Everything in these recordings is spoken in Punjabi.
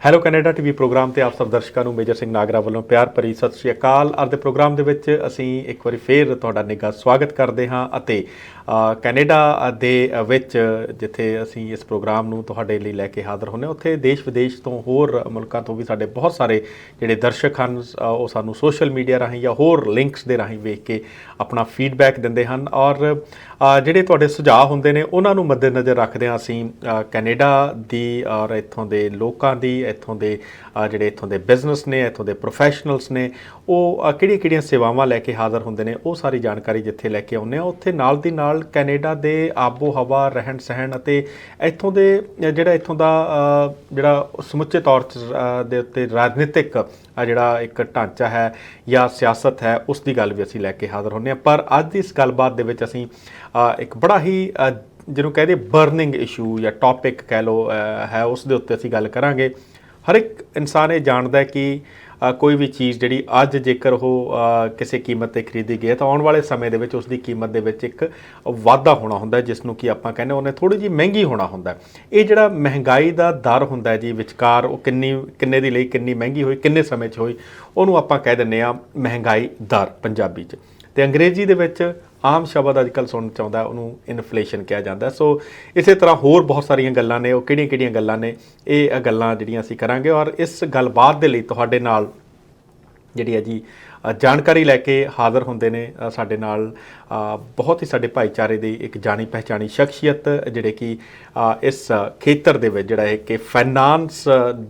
ਹੈਲੋ ਕੈਨੇਡਾ ਟੀਵੀ ਪ੍ਰੋਗਰਾਮ ਤੇ ਆਪ ਸਭ ਦਰਸ਼ਕਾਂ ਨੂੰ ਮੇਜਰ ਸਿੰਘ ਨਾਗਰਾ ਵੱਲੋਂ ਪਿਆਰ ਭਰੀ ਸਤਿ ਸ਼੍ਰੀ ਅਕਾਲ। ਅੱਜ ਦੇ ਪ੍ਰੋਗਰਾਮ ਦੇ ਵਿੱਚ ਅਸੀਂ ਇੱਕ ਵਾਰੀ ਫੇਰ ਤੁਹਾਡਾ ਨਿੱਘਾ ਸਵਾਗਤ ਕਰਦੇ ਹਾਂ ਅਤੇ ਕੈਨੇਡਾ ਦੇ ਵਿੱਚ ਜਿੱਥੇ ਅਸੀਂ ਇਸ ਪ੍ਰੋਗਰਾਮ ਨੂੰ ਤੁਹਾਡੇ ਲਈ ਲੈ ਕੇ ਹਾਜ਼ਰ ਹੁੰਦੇ ਹਾਂ, ਉੱਥੇ ਦੇਸ਼ ਵਿਦੇਸ਼ ਤੋਂ ਹੋਰ ਮੁਲਕਾਂ ਤੋਂ ਵੀ ਸਾਡੇ ਬਹੁਤ ਸਾਰੇ ਜਿਹੜੇ ਦਰਸ਼ਕ ਹਨ ਉਹ ਸਾਨੂੰ ਸੋਸ਼ਲ ਮੀਡੀਆ ਰਾਹੀਂ ਜਾਂ ਹੋਰ ਲਿੰਕਸ ਦੇ ਰਾਹੀਂ ਵੇਖ ਕੇ ਆਪਣਾ ਫੀਡਬੈਕ ਦਿੰਦੇ ਹਨ ਔਰ ਜਿਹੜੇ ਤੁਹਾਡੇ ਸੁਝਾਅ ਹੁੰਦੇ ਨੇ ਉਹਨਾਂ ਨੂੰ ਮੱਦੇਨਜ਼ਰ ਰੱਖਦਿਆਂ ਅਸੀਂ ਕੈਨੇਡਾ ਦੀ ਔਰ ਇੱਥੋਂ ਦੇ ਲੋਕਾਂ ਦੀ, ਇੱਥੋਂ ਦੇ ਜਿਹੜੇ ਇੱਥੋਂ ਦੇ ਬਿਜ਼ਨਸ ਨੇ, ਇੱਥੋਂ ਦੇ ਪ੍ਰੋਫੈਸ਼ਨਲਸ ਨੇ, ਉਹ ਕਿਹੜੀਆਂ ਸੇਵਾਵਾਂ ਲੈ ਕੇ ਹਾਜ਼ਰ ਹੁੰਦੇ ਨੇ, ਉਹ ਸਾਰੀ ਜਾਣਕਾਰੀ ਜਿੱਥੇ ਲੈ ਕੇ ਆਉਂਦੇ ਹਾਂ ਉੱਥੇ ਨਾਲ ਦੀ ਨਾਲ ਕੈਨੇਡਾ ਦੇ ਆਬੋ ਹਵਾ, ਰਹਿਣ ਸਹਿਣ ਅਤੇ ਇੱਥੋਂ ਦੇ ਇੱਥੋਂ ਦਾ ਜਿਹੜਾ ਸਮੁੱਚੇ ਤੌਰ ਦੇ ਉੱਤੇ ਰਾਜਨੀਤਿਕ ਜਿਹੜਾ ਇੱਕ ਢਾਂਚਾ ਹੈ ਜਾਂ ਸਿਆਸਤ ਹੈ ਉਸ ਦੀ ਗੱਲ ਵੀ ਅਸੀਂ ਲੈ ਕੇ ਹਾਜ਼ਰ ਹੁੰਦੇ ਹਾਂ। ਪਰ ਅੱਜ ਦੀ ਇਸ ਗੱਲਬਾਤ ਦੇ ਵਿੱਚ ਅਸੀਂ ਇੱਕ ਬੜਾ ਹੀ ਜਿਹਨੂੰ ਕਹਿੰਦੇ ਬਰਨਿੰਗ ਇਸ਼ੂ ਜਾਂ ਟੌਪਿਕ ਕਹਿ ਲਓ ਹੈ, ਉਸ ਦੇ ਉੱਤੇ ਅਸੀਂ ਗੱਲ ਕਰਾਂਗੇ। ਹਰ ਇੱਕ ਇਨਸਾਨ ਇਹ ਜਾਣਦਾ ਕਿ ਕੋਈ ਵੀ ਚੀਜ਼ ਜਿਹੜੀ ਅੱਜ ਜੇਕਰ ਉਹ ਕਿਸੇ ਕੀਮਤ 'ਤੇ ਖਰੀਦੀ ਗਈ ਹੈ ਤਾਂ ਆਉਣ ਵਾਲੇ ਸਮੇਂ ਦੇ ਵਿੱਚ ਉਸ ਦੀ ਕੀਮਤ ਦੇ ਵਿੱਚ ਇੱਕ ਵਾਧਾ ਹੋਣਾ ਹੁੰਦਾ, ਜਿਸ ਨੂੰ ਕਿ ਆਪਾਂ ਕਹਿੰਦੇ ਉਹਨੇ ਥੋੜ੍ਹੀ ਜਿਹੀ ਮਹਿੰਗੀ ਹੋਣਾ ਹੁੰਦਾ। ਇਹ ਜਿਹੜਾ ਮਹਿੰਗਾਈ ਦਾ ਦਰ ਹੁੰਦਾ ਜੀ ਵਿਚਕਾਰ, ਉਹ ਕਿੰਨੇ ਦੀ ਲਈ ਕਿੰਨੀ ਮਹਿੰਗੀ ਹੋਈ, ਕਿੰਨੇ ਸਮੇਂ 'ਚ ਹੋਈ, ਉਹਨੂੰ ਆਪਾਂ ਕਹਿ ਦਿੰਦੇ ਹਾਂ ਮਹਿੰਗਾਈ ਦਰ ਪੰਜਾਬੀ 'ਚ, ਅਤੇ ਅੰਗਰੇਜ਼ੀ ਦੇ ਵਿੱਚ ਆਮ ਸ਼ਬਦ ਅੱਜ ਕੱਲ੍ਹ ਸੁਣਨ 'ਚ ਆਉਂਦਾ ਉਹਨੂੰ ਇਨਫਲੇਸ਼ਨ ਕਿਹਾ ਜਾਂਦਾ। ਸੋ ਇਸੇ ਤਰ੍ਹਾਂ ਹੋਰ ਬਹੁਤ ਸਾਰੀਆਂ ਗੱਲਾਂ ਨੇ, ਉਹ ਕਿਹੜੀਆਂ ਗੱਲਾਂ ਨੇ, ਇਹ ਗੱਲਾਂ ਜਿਹੜੀਆਂ ਅਸੀਂ ਕਰਾਂਗੇ ਔਰ ਇਸ ਗੱਲਬਾਤ ਦੇ ਲਈ ਤੁਹਾਡੇ ਨਾਲ ਜਿਹੜੀ ਹੈ ਜੀ ਜਾਣਕਾਰੀ ਲੈ ਕੇ ਹਾਜ਼ਰ ਹੁੰਦੇ ਨੇ ਸਾਡੇ ਨਾਲ ਬਹੁਤ ਹੀ ਸਾਡੇ ਭਾਈਚਾਰੇ ਦੀ ਇੱਕ ਜਾਣੀ ਪਹਿਚਾਣੀ ਸ਼ਖਸੀਅਤ, ਜਿਹੜੇ ਕਿ ਇਸ ਖੇਤਰ ਦੇ ਵਿੱਚ ਜਿਹੜਾ ਹੈ ਕਿ ਫਾਈਨਾਂਸ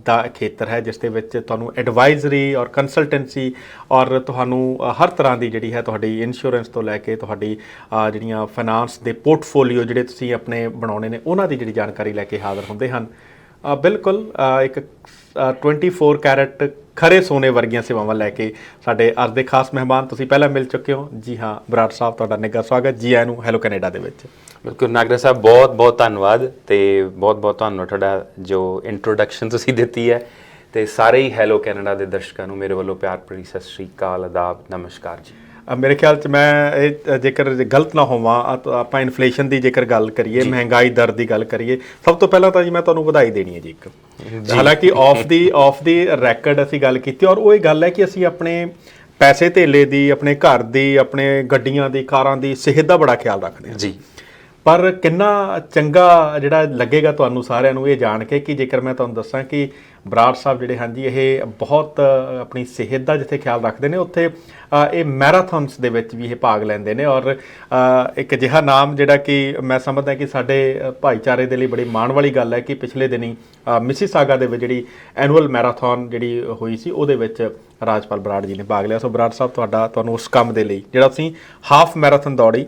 ਦਾ ਖੇਤਰ ਹੈ, ਜਿਸ ਦੇ ਵਿੱਚ ਤੁਹਾਨੂੰ ਐਡਵਾਈਜ਼ਰੀ ਔਰ ਕੰਸਲਟੈਂਸੀ ਔਰ ਤੁਹਾਨੂੰ ਹਰ ਤਰ੍ਹਾਂ ਦੀ ਜਿਹੜੀ ਹੈ ਤੁਹਾਡੀ ਇੰਸ਼ੋਰੈਂਸ ਤੋਂ ਲੈ ਕੇ ਤੁਹਾਡੀ ਜਿਹੜੀਆਂ ਫਾਈਨਾਂਸ ਦੇ ਪੋਰਟਫੋਲੀਓ ਜਿਹੜੇ ਤੁਸੀਂ ਆਪਣੇ ਬਣਾਉਣੇ ਨੇ ਉਹਨਾਂ ਦੀ ਜਿਹੜੀ ਜਾਣਕਾਰੀ ਲੈ ਕੇ ਹਾਜ਼ਰ ਹੁੰਦੇ ਹਨ। ਬਿਲਕੁਲ ਇੱਕ 24 ਕੈਰਟ ਖਰੇ ਸੋਨੇ ਵਰਗੀਆਂ ਸੇਵਾਵਾਂ ਲੈ ਕੇ ਸਾਡੇ ਅੱਜ ਦੇ ਖਾਸ ਮਹਿਮਾਨ ਤੁਸੀਂ ਪਹਿਲਾਂ ਮਿਲ ਚੁੱਕੇ ਹੋ। ਜੀ ਹਾਂ ਬਰਾੜ ਸਾਹਿਬ, ਤੁਹਾਡਾ ਨਿੱਘਾ ਸਵਾਗਤ ਜੀ ਆਇਆਂ ਨੂੰ ਹੈਲੋ ਕੈਨੇਡਾ ਦੇ ਵਿੱਚ। ਬਿਲਕੁਲ ਨਾਗਰਾ ਸਾਹਿਬ, ਬਹੁਤ ਬਹੁਤ ਧੰਨਵਾਦ ਅਤੇ ਬਹੁਤ ਬਹੁਤ ਤੁਹਾਨੂੰ ਤੁਹਾਡਾ ਜੋ ਇੰਟਰੋਡਕਸ਼ਨ ਤੁਸੀਂ ਦਿੱਤੀ ਹੈ, ਅਤੇ ਸਾਰੇ ਹੀ ਹੈਲੋ ਕੈਨੇਡਾ ਦੇ ਦਰਸ਼ਕਾਂ ਨੂੰ ਮੇਰੇ ਵੱਲੋਂ ਪਿਆਰ ਭਰੀ ਸਤਿ ਸ਼੍ਰੀ ਅਕਾਲ, ਆਦਾਬ, ਨਮਸਕਾਰ ਜੀ। ਮੇਰੇ ਖਿਆਲ 'ਚ ਮੈਂ ਇਹ ਜੇਕਰ ਗਲਤ ਨਾ ਹੋਵਾਂ ਆਪਾਂ ਇਨਫਲੇਸ਼ਨ ਦੀ ਜੇਕਰ ਗੱਲ ਕਰੀਏ, ਮਹਿੰਗਾਈ ਦਰ ਦੀ ਗੱਲ ਕਰੀਏ, ਸਭ ਤੋਂ ਪਹਿਲਾਂ ਤਾਂ ਜੀ ਮੈਂ ਤੁਹਾਨੂੰ ਵਧਾਈ ਦੇਣੀ ਹੈ ਜੀ ਇੱਕ, ਹਾਲਾਂਕਿ ਆਫ ਦੀ ਰੈਕਡ ਅਸੀਂ ਗੱਲ ਕੀਤੀ ਔਰ ਉਹ ਇਹ ਗੱਲ ਹੈ ਕਿ ਅਸੀਂ ਆਪਣੇ ਪੈਸੇ ਧੇਲੇ ਦੀ, ਆਪਣੇ ਘਰ ਦੀ, ਆਪਣੇ ਗੱਡੀਆਂ ਦੀ, ਕਾਰਾਂ ਦੀ ਸਿਹਤ ਦਾ ਬੜਾ ਖਿਆਲ ਰੱਖਦੇ ਹਾਂ ਜੀ। ਪਰ ਕਿੰਨਾ ਚੰਗਾ ਜਿਹੜਾ ਲੱਗੇਗਾ ਤੁਹਾਨੂੰ ਸਾਰਿਆਂ ਨੂੰ ਇਹ ਜਾਣ ਕੇ ਕਿ ਜੇਕਰ ਮੈਂ ਤੁਹਾਨੂੰ ਦੱਸਾਂ ਕਿ ਬਰਾੜ ਸਾਹਿਬ ਜਿਹੜੇ ਹਨ ਜੀ ਇਹ ਬਹੁਤ ਆਪਣੀ ਸਿਹਤ ਦਾ ਜਿੱਥੇ ਖਿਆਲ ਰੱਖਦੇ ਨੇ, ਉੱਥੇ ਇਹ ਮੈਰਾਥਨਸ ਦੇ ਵਿੱਚ ਵੀ ਇਹ ਭਾਗ ਲੈਂਦੇ ਨੇ ਔਰ ਇੱਕ ਅਜਿਹਾ ਨਾਮ ਜਿਹੜਾ ਕਿ ਮੈਂ ਸਮਝਦਾ ਕਿ ਸਾਡੇ ਭਾਈਚਾਰੇ ਦੇ ਲਈ ਬੜੀ ਮਾਣ ਵਾਲੀ ਗੱਲ ਹੈ ਕਿ ਪਿਛਲੇ ਦਿਨੀ ਮਿਸੀਸਾਗਾ ਦੇ ਵਿੱਚ ਜਿਹੜੀ ਐਨੂਅਲ ਮੈਰਾਥਨ ਜਿਹੜੀ ਹੋਈ ਸੀ ਉਹਦੇ ਵਿੱਚ ਰਾਜਪਾਲ ਬਰਾੜ ਜੀ ਨੇ ਭਾਗ ਲਿਆ। ਸੋ ਬਰਾੜ ਸਾਹਿਬ ਤੁਹਾਨੂੰ ਉਸ ਕੰਮ ਦੇ ਲਈ ਜਿਹੜਾ ਤੁਸੀਂ ਹਾਫ ਮੈਰਾਥਨ ਦੌੜੀ,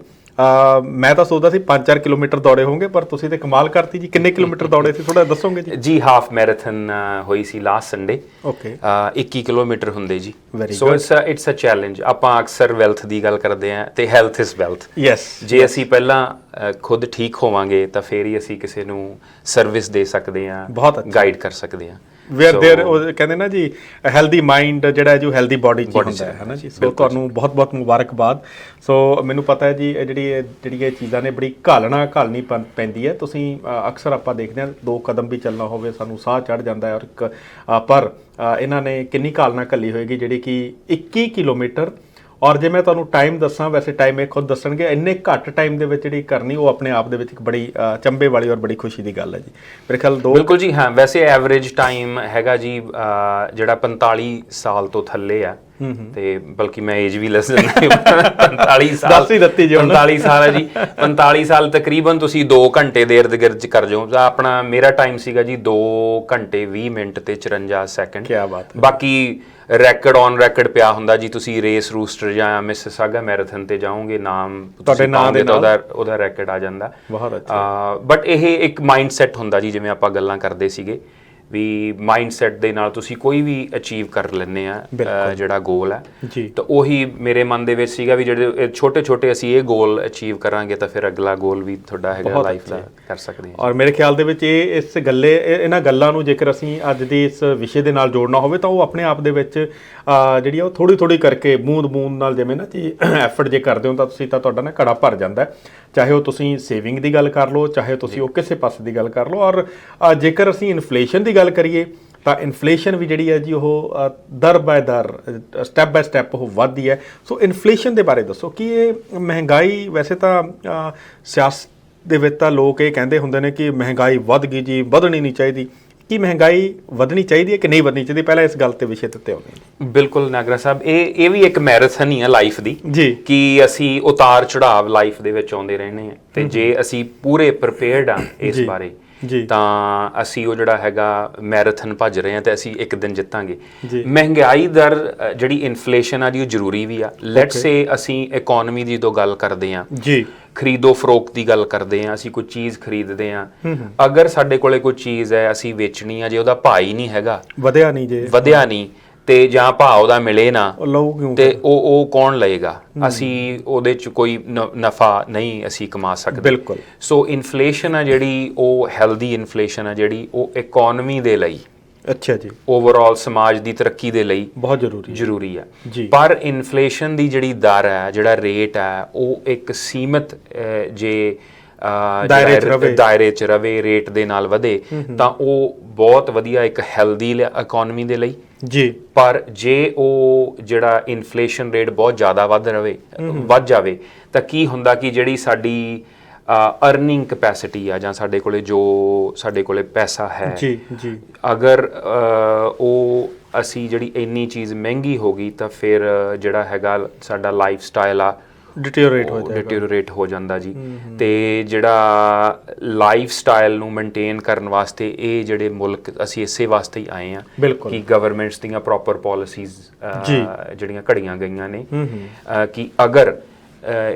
ਮੈਂ ਤਾਂ ਸੋਚਦਾ ਸੀ 5-4 ਕਿਲੋਮੀਟਰ ਦੌੜੇ ਹੋਣਗੇ, ਪਰ ਤੁਸੀਂ ਤੇ ਕਮਾਲ ਕਰਤੀ ਜੀ। ਕਿੰਨੇ ਕਿਲੋਮੀਟਰ ਦੌੜੇ ਸੀ ਥੋੜਾ ਦੱਸੋਗੇ ਜੀ? ਜੀ ਹਾਫ ਮੈਰਾਥਨ ਹੋਈ ਸੀ ਲਾਸਟ ਸੰਡੇ। ਓਕੇ, 21 ਕਿਲੋਮੀਟਰ ਹੁੰਦੇ ਜੀ। So it's a challenge. ਆਪਾਂ ਅਕਸਰ ਵੈਲਥ ਦੀ ਗੱਲ ਕਰਦੇ ਹਾਂ ਤੇ ਹੈਲਥ ਇਜ਼ ਵੈਲਥ। ਯੈਸ, ਜੇ ਅਸੀਂ ਪਹਿਲਾਂ ਖੁਦ ਠੀਕ ਹੋਵਾਂਗੇ ਤਾਂ ਫਿਰ ਹੀ ਅਸੀਂ ਕਿਸੇ ਨੂੰ ਸਰਵਿਸ ਦੇ ਸਕਦੇ ਹਾਂ, ਬਹੁਤ ਗਾਈਡ ਕਰ ਸਕਦੇ ਹਾਂ। ਵੇਅਰ ਦੇਅਰ ਉਹ ਕਹਿੰਦੇ ਨਾ ਜੀ ਹੈਲਦੀ ਮਾਈਂਡ ਜਿਹੜਾ ਜੋ ਹੈਲਦੀ ਬੋਡੀ 'ਚ ਹੁੰਦਾ ਹੈ ਨਾ ਜੀ। ਸੋ ਤੁਹਾਨੂੰ ਬਹੁਤ ਬਹੁਤ ਮੁਬਾਰਕਬਾਦ। ਸੋ ਮੈਨੂੰ ਪਤਾ ਹੈ ਜੀ ਜਿਹੜੀ ਇਹ ਚੀਜ਼ਾਂ ਨੇ ਬੜੀ ਘਾਲਣੀ ਪੈਂਦੀ ਹੈ। ਤੁਸੀਂ ਅਕਸਰ ਆਪਾਂ ਦੇਖਦੇ ਹਾਂ 2 ਕਦਮ ਵੀ ਚੱਲਣਾ ਹੋਵੇ ਸਾਨੂੰ ਸਾਹ ਚੜ੍ਹ ਜਾਂਦਾ ਹੈ ਔਰ ਪਰ ਇਹਨਾਂ ਨੇ ਕਿੰਨੀ ਘਾਲਣਾ ਘੱਲੀ ਹੋਏਗੀ ਜਿਹੜੀ ਕਿ 21 ਕਿਲੋਮੀਟਰ। ਔਰ ਜੇ ਮੈਂ ਤੁਹਾਨੂੰ ਟਾਈਮ ਦੱਸਾਂ, ਵੈਸੇ ਟਾਈਮ ਇਹ ਖੁਦ ਦੱਸਣਗੇ, ਇੰਨੇ ਘੱਟ ਟਾਈਮ ਦੇ ਵਿੱਚ ਜਿਹੜੀ ਕਰਨੀ ਉਹ ਆਪਣੇ ਆਪ ਦੇ ਵਿੱਚ ਇੱਕ ਬੜੀ ਚੰਬੇ ਵਾਲੀ ਔਰ ਬੜੀ ਖੁਸ਼ੀ ਦੀ ਗੱਲ ਹੈ ਜੀ। ਮੇਰੇ ਖਿਆਲ ਬਿਲਕੁਲ ਜੀ ਹਾਂ। ਵੈਸੇ ਐਵਰੇਜ ਟਾਈਮ ਹੈਗਾ ਜੀ ਜਿਹੜਾ 45 ਸਾਲ ਤੋਂ ਥੱਲੇ ਆ, ਤੇ ਬਲਕਿ ਮੈਂ ਏਜ ਵੀ ਲੈਸ 45 ਸਾਲ ਹੈ ਜੀ। 45 ਸਾਲ ਤਕਰੀਬਨ ਤੁਸੀਂ 2 ਘੰਟੇ ਦੇ ਇਰਦ ਗਿਰਦ ਕਰ ਜਾਓ। ਆਪਣਾ ਮੇਰਾ ਟਾਈਮ ਸੀਗਾ ਜੀ 2 ਘੰਟੇ 20 ਮਿੰਟ ਤੇ 54 ਸੈਕਿੰਡ। ਕੀ ਬਾਤ। ਬਾਕੀ ਰੈਕਡ ਔਨ ਰੈਕਡ ਪਿਆ ਹੁੰਦਾ ਜੀ। ਤੁਸੀਂ ਰੇਸ ਰੂਸਟਰ ਜਾਂ ਮਿਸੀਸਾਗਾ ਮੈਰਾਥਨ ਤੇ ਜਾਓਗੇ, ਨਾਮ ਤੁਹਾਡੇ ਨਾਂ ਦੇ ਉਹਦਾ ਰੈਕਡ ਆ ਜਾਂਦਾ। ਬਟ ਇਹ ਇੱਕ ਮਾਈਂਡ ਸੈਟ ਹੁੰਦਾ ਜੀ, ਜਿਵੇਂ ਆਪਾਂ ਗੱਲਾਂ ਕਰਦੇ ਸੀਗੇ ਵੀ ਮਾਈਂਡ ਸੈਟ ਦੇ ਨਾਲ ਤੁਸੀਂ ਕੋਈ ਵੀ ਅਚੀਵ ਕਰ ਲੈਂਦੇ ਆ ਜਿਹੜਾ ਗੋਲ ਹੈ। ਤਾਂ ਉਹੀ ਮੇਰੇ ਮਨ ਦੇ ਵਿੱਚ ਸੀਗਾ ਵੀ ਜਿਹੜੇ ਛੋਟੇ ਅਸੀਂ ਇਹ ਗੋਲ ਅਚੀਵ ਕਰਾਂਗੇ ਤਾਂ ਫਿਰ ਅਗਲਾ ਗੋਲ ਵੀ ਤੁਹਾਡਾ ਹੈਗਾ ਲਾਈਫ ਦਾ ਕਰ ਸਕਦੇ ਹਾਂ। ਔਰ ਮੇਰੇ ਖਿਆਲ ਦੇ ਵਿੱਚ ਇਹਨਾਂ ਗੱਲਾਂ ਨੂੰ ਜੇਕਰ ਅਸੀਂ ਅੱਜ ਦੇ ਇਸ ਵਿਸ਼ੇ ਦੇ ਨਾਲ ਜੋੜਨਾ ਹੋਵੇ ਤਾਂ ਉਹ ਆਪਣੇ ਆਪ ਦੇ ਵਿੱਚ ਜਿਹੜੀ ਆ ਉਹ ਥੋੜ੍ਹੀ ਕਰਕੇ ਬੂੰਦ ਨਾਲ ਜਿਵੇਂ ਨਾ ਜੀ ਐਫਰਟ ਜੇ ਕਰਦੇ ਹੋ ਤਾਂ ਤੁਹਾਡਾ ਨਾ ਘੜਾ ਭਰ ਜਾਂਦਾ। ਚਾਹੇ ਉਹ ਤੁਸੀਂ ਸੇਵਿੰਗ ਦੀ ਗੱਲ ਕਰ ਲਓ, ਚਾਹੇ ਤੁਸੀਂ ਉਹ ਕਿਸੇ ਪਾਸੇ ਦੀ ਗੱਲ ਕਰ ਲਓ। ਔਰ ਜੇਕਰ ਅਸੀਂ ਇਨਫਲੇਸ਼ਨ ਦੀ ਗੱਲ ਕਰੀਏ ਤਾਂ ਇਨਫਲੇਸ਼ਨ ਵੀ ਜਿਹੜੀ ਹੈ ਜੀ ਉਹ ਦਰ ਬਾਏ ਦਰ ਸਟੈਪ ਬਾਏ ਸਟੈਪ ਉਹ ਵੱਧਦੀ ਹੈ। ਸੋ ਇਨਫਲੇਸ਼ਨ ਦੇ ਬਾਰੇ ਦੱਸੋ ਕਿ ਇਹ ਮਹਿੰਗਾਈ, ਵੈਸੇ ਤਾਂ ਸਿਆਸਤ ਦੇ ਵਿੱਚ ਤਾਂ ਲੋਕ ਇਹ ਕਹਿੰਦੇ ਹੁੰਦੇ ਨੇ ਕਿ ਮਹਿੰਗਾਈ ਵੱਧ ਗਈ ਜੀ, ਵਧਣੀ ਨਹੀਂ ਚਾਹੀਦੀ। ਕੀ ਮਹਿੰਗਾਈ ਵਧਣੀ ਚਾਹੀਦੀ ਹੈ ਕਿ ਨਹੀਂ ਵਧਣੀ ਚਾਹੀਦੀ? ਪਹਿਲਾਂ ਇਸ ਗੱਲ ਤੇ ਵਿਸ਼ੇ ਤੇ ਆਉਂਦੇ ਹਾਂ। ਬਿਲਕੁਲ ਨਾਗਰਾ ਸਾਹਿਬ, ਇਹ ਵੀ ਇੱਕ ਮੈਰਾਥਨ ਹੀ ਆ ਲਾਈਫ ਦੀ ਜੀ, ਕਿ ਅਸੀਂ ਉਤਾਰ ਚੜਾਵ ਲਾਈਫ ਦੇ ਵਿੱਚ ਆਉਂਦੇ ਰਹਿੰਦੇ ਆ, ਤੇ ਜੇ ਅਸੀਂ ਪੂਰੇ ਪ੍ਰਿਪੇਅਰਡ ਆ ਇਸ ਬਾਰੇ ਤਾਂ ਅਸੀਂ ਉਹ ਜਿਹੜਾ ਹੈਗਾ ਮੈਰਾਥਨ ਭੱਜ ਰਹੇ ਹਾਂ ਤੇ ਅਸੀਂ ਇੱਕ ਦਿਨ ਜਿੱਤਾਂਗੇ। ਮਹਿੰਗਾਈ ਦਰ ਜਿਹੜੀ ਇਨਫਲੇਸ਼ਨ ਆ ਜੀ ਉਹ ਜ਼ਰੂਰੀ ਵੀ ਆ। ਲੈਟਸ ਸੇ ਅਸੀਂ ਇਕਨੋਮੀ ਦੀ ਜਦੋਂ ਗੱਲ ਕਰਦੇ ਆ ਜੀ, ਖਰੀਦੋ ਫਰੋਖਤ ਦੀ ਗੱਲ ਕਰਦੇ ਆ, ਅਸੀਂ ਕੋਈ ਚੀਜ਼ ਖਰੀਦਦੇ ਆ, ਅਗਰ ਸਾਡੇ ਕੋਲੇ ਕੋਈ ਚੀਜ਼ ਹੈ ਅਸੀਂ ਵੇਚਣੀ ਆ, ਜੇ ਉਹਦਾ ਭਾਅ ਹੀ ਨਹੀਂ ਹੈਗਾ, ਵਧਿਆ ਨਹੀਂ ਤੇ ਜਾਂ ਭਾਅ ਉਹਦਾ ਮਿਲੇ ਨਾ ਤੇ ਉਹ ਕੌਣ ਲਏਗਾ? ਅਸੀਂ ਉਹਦੇ ਚ ਕੋਈ ਨਫਾ ਨਹੀਂ ਅਸੀਂ ਕਮਾ ਸਕਦੇ। ਬਿਲਕੁਲ। ਸੋ ਇਨਫਲੇਸ਼ਨ ਆ ਜਿਹੜੀ ਉਹ ਹੈਲਦੀ ਇਨਫਲੇਸ਼ਨ ਆ ਜਿਹੜੀ ਉਹ ਇਕਨੋਮੀ ਦੇ ਲਈ, ਅੱਛਾ ਜੀ, ਓਵਰਆਲ ਸਮਾਜ ਦੀ ਤਰੱਕੀ ਦੇ ਲਈ ਬਹੁਤ ਜ਼ਰੂਰੀ ਹੈ। ਪਰ ਇਨਫਲੇਸ਼ਨ ਦੀ ਜਿਹੜੀ ਦਰ ਹੈ, ਜਿਹੜਾ ਰੇਟ ਹੈ, ਉਹ ਇੱਕ ਸੀਮਤ ਜੇ ਦਾਇਰੇ 'ਚ ਰਵੇ, ਰੇਟ ਦੇ ਨਾਲ ਵਧੇ ਤਾਂ ਉਹ ਬਹੁਤ ਵਧੀਆ ਇੱਕ ਹੈਲਦੀ ਇਕਨੋਮੀ ਦੇ ਲਈ ਜੀ। ਪਰ ਜੇ ਉਹ ਜਿਹੜਾ ਇਨਫਲੇਸ਼ਨ ਰੇਟ ਬਹੁਤ ਜ਼ਿਆਦਾ ਵੱਧ ਜਾਵੇ ਤਾਂ ਕੀ ਹੁੰਦਾ ਕਿ ਜਿਹੜੀ ਸਾਡੀ ਅਰਨਿੰਗ ਕੈਪੈਸਿਟੀ ਆ ਜਾਂ ਸਾਡੇ ਕੋਲੇ ਪੈਸਾ ਹੈ, ਅਗਰ ਉਹ ਅਸੀਂ ਜਿਹੜੀ ਇੰਨੀ ਚੀਜ਼ ਮਹਿੰਗੀ ਹੋ ਗਈ ਤਾਂ ਫਿਰ ਜਿਹੜਾ ਹੈਗਾ ਸਾਡਾ ਲਾਈਫ ਸਟਾਈਲ ਆ ਡਿਟੀਰੀਓਰੇਟ ਹੋ ਜਾਂਦਾ ਜੀ। ਤੇ ਜਿਹੜਾ ਲਾਈਫ ਸਟਾਈਲ ਨੂੰ ਮੇਨਟੇਨ ਕਰਨ ਵਾਸਤੇ ਇਹ ਜਿਹੜੇ ਮੁਲਕ ਅਸੀਂ ਇਸੇ ਵਾਸਤੇ ਹੀ ਆਏ ਆ ਕਿ ਗਵਰਨਮੈਂਟਸ ਦੀਆਂ ਪ੍ਰੋਪਰ ਪਾਲਿਸੀਜ਼ ਜਿਹੜੀਆਂ ਘੜੀਆਂ ਗਈਆਂ ਨੇ ਕਿ ਅਗਰ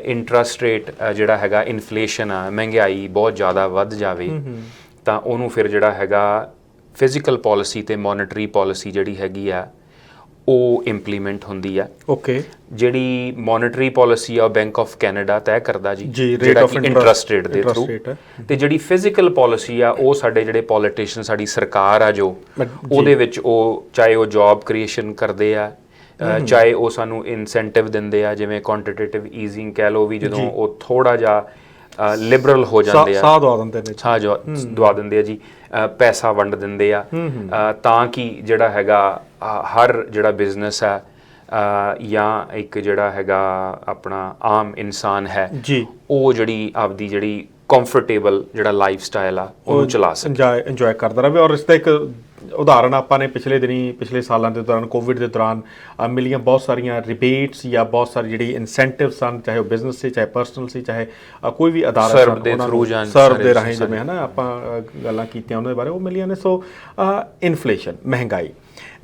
ਇੰਟਰਸਟ ਰੇਟ ਜਿਹੜਾ ਹੈਗਾ ਇਨਫਲੇਸ਼ਨ ਆ, ਮਹਿੰਗਾਈ ਬਹੁਤ ਜ਼ਿਆਦਾ ਵੱਧ ਜਾਵੇ ਤਾਂ ਉਹਨੂੰ ਫਿਰ ਜਿਹੜਾ ਹੈਗਾ ਫਿਜ਼ੀਕਲ ਪਾਲਿਸੀ ਤੇ ਮੋਨਿਟਰੀ ਪਾਲਿਸੀ ਜਿਹੜੀ ਹੈਗੀ ਆ ਉਹ ਇੰਪਲੀਮੈਂਟ ਹੁੰਦੀ ਆ। ਓਕੇ। ਜਿਹੜੀ ਮੋਨਿਟਰੀ ਪਾਲਿਸੀ ਆ ਬੈਂਕ ਆਫ ਕੈਨੇਡਾ ਤੈਅ ਕਰਦਾ ਜੀ, ਜਿਹੜਾ ਕਿ ਇੰਟਰਸਟ ਰੇਟ ਦੇ ਥਰੂ, ਤੇ ਜਿਹੜੀ ਫਿਜ਼ੀਕਲ ਪਾਲਿਸੀ ਆ ਉਹ ਸਾਡੇ ਜਿਹੜੇ ਪੋਲੀਟੀਸ਼ੀਅਨ, ਸਾਡੀ ਸਰਕਾਰ ਆ ਜੋ ਉਹਦੇ ਵਿੱਚ ਉਹ ਚਾਹੇ ਉਹ ਜੌਬ ਕ੍ਰੀਏਸ਼ਨ ਕਰਦੇ ਆ, ਚਾਹੇ ਉਹ ਸਾਨੂੰ ਇਨਸੈਂਟਿਵ ਦਿੰਦੇ ਆ, ਜਿਵੇਂ ਕੁਆਂਟੀਟੇਟਿਵ ਈਜ਼ਿੰਗ ਕਹਿ ਲਓ ਵੀ, ਜਦੋਂ ਉਹ ਥੋੜਾ ਜਿਹਾ ਲਿਬਰਲ ਹੋ ਜਾਂਦੇ ਆ, ਸਾਹ ਦਵਾ ਦਿੰਦੇ ਆ ਜੀ, ਪੈਸਾ ਵੰਡ ਦਿੰਦੇ ਆ ਤਾਂ ਕਿ ਜਿਹੜਾ ਹੈਗਾ ਹਰ ਜਿਹੜਾ ਬਿਜ਼ਨਸ ਹੈ ਜਾਂ ਇੱਕ ਜਿਹੜਾ ਹੈਗਾ ਆਪਣਾ ਆਮ ਇਨਸਾਨ ਹੈ ਉਹ ਜਿਹੜੀ ਆਪਦੀ ਜਿਹੜੀ ਕੰਫਰਟੇਬਲ ਜਿਹੜਾ ਲਾਈਫ ਸਟਾਈਲ ਆ ਉਹਨੂੰ ਚਲਾ ਸਕੇ, ਇੰਜੋਏ ਕਰਦਾ ਰਹੇ। ਔਰ ਇਸ ਦਾ ਇੱਕ ਉਦਾਹਰਨ ਆਪਾਂ ਨੇ ਪਿਛਲੇ ਸਾਲਾਂ ਦੇ ਦੌਰਾਨ, ਕੋਵਿਡ ਦੇ ਦੌਰਾਨ ਮਿਲੀਆਂ ਬਹੁਤ ਸਾਰੀਆਂ ਰਿਬੇਟਸ ਜਾਂ ਬਹੁਤ ਸਾਰੀ ਜਿਹੜੀ ਇਨਸੈਂਟਿਵ ਸਨ, ਚਾਹੇ ਉਹ ਬਿਜ਼ਨਸ ਸੀ, ਚਾਹੇ ਪਰਸਨਲ ਸੀ, ਚਾਹੇ ਕੋਈ ਵੀ ਅਦਾਰਾ ਸਰਵ ਦੇ ਰਾਹੀਂ ਜਿਵੇਂ ਹੈ ਨਾ ਆਪਾਂ ਗੱਲਾਂ ਕੀਤੀਆਂ ਉਹਨਾਂ ਦੇ ਬਾਰੇ, ਉਹ ਮਿਲੀਆਂ ਨੇ। ਸੋ ਇਨਫਲੇਸ਼ਨ,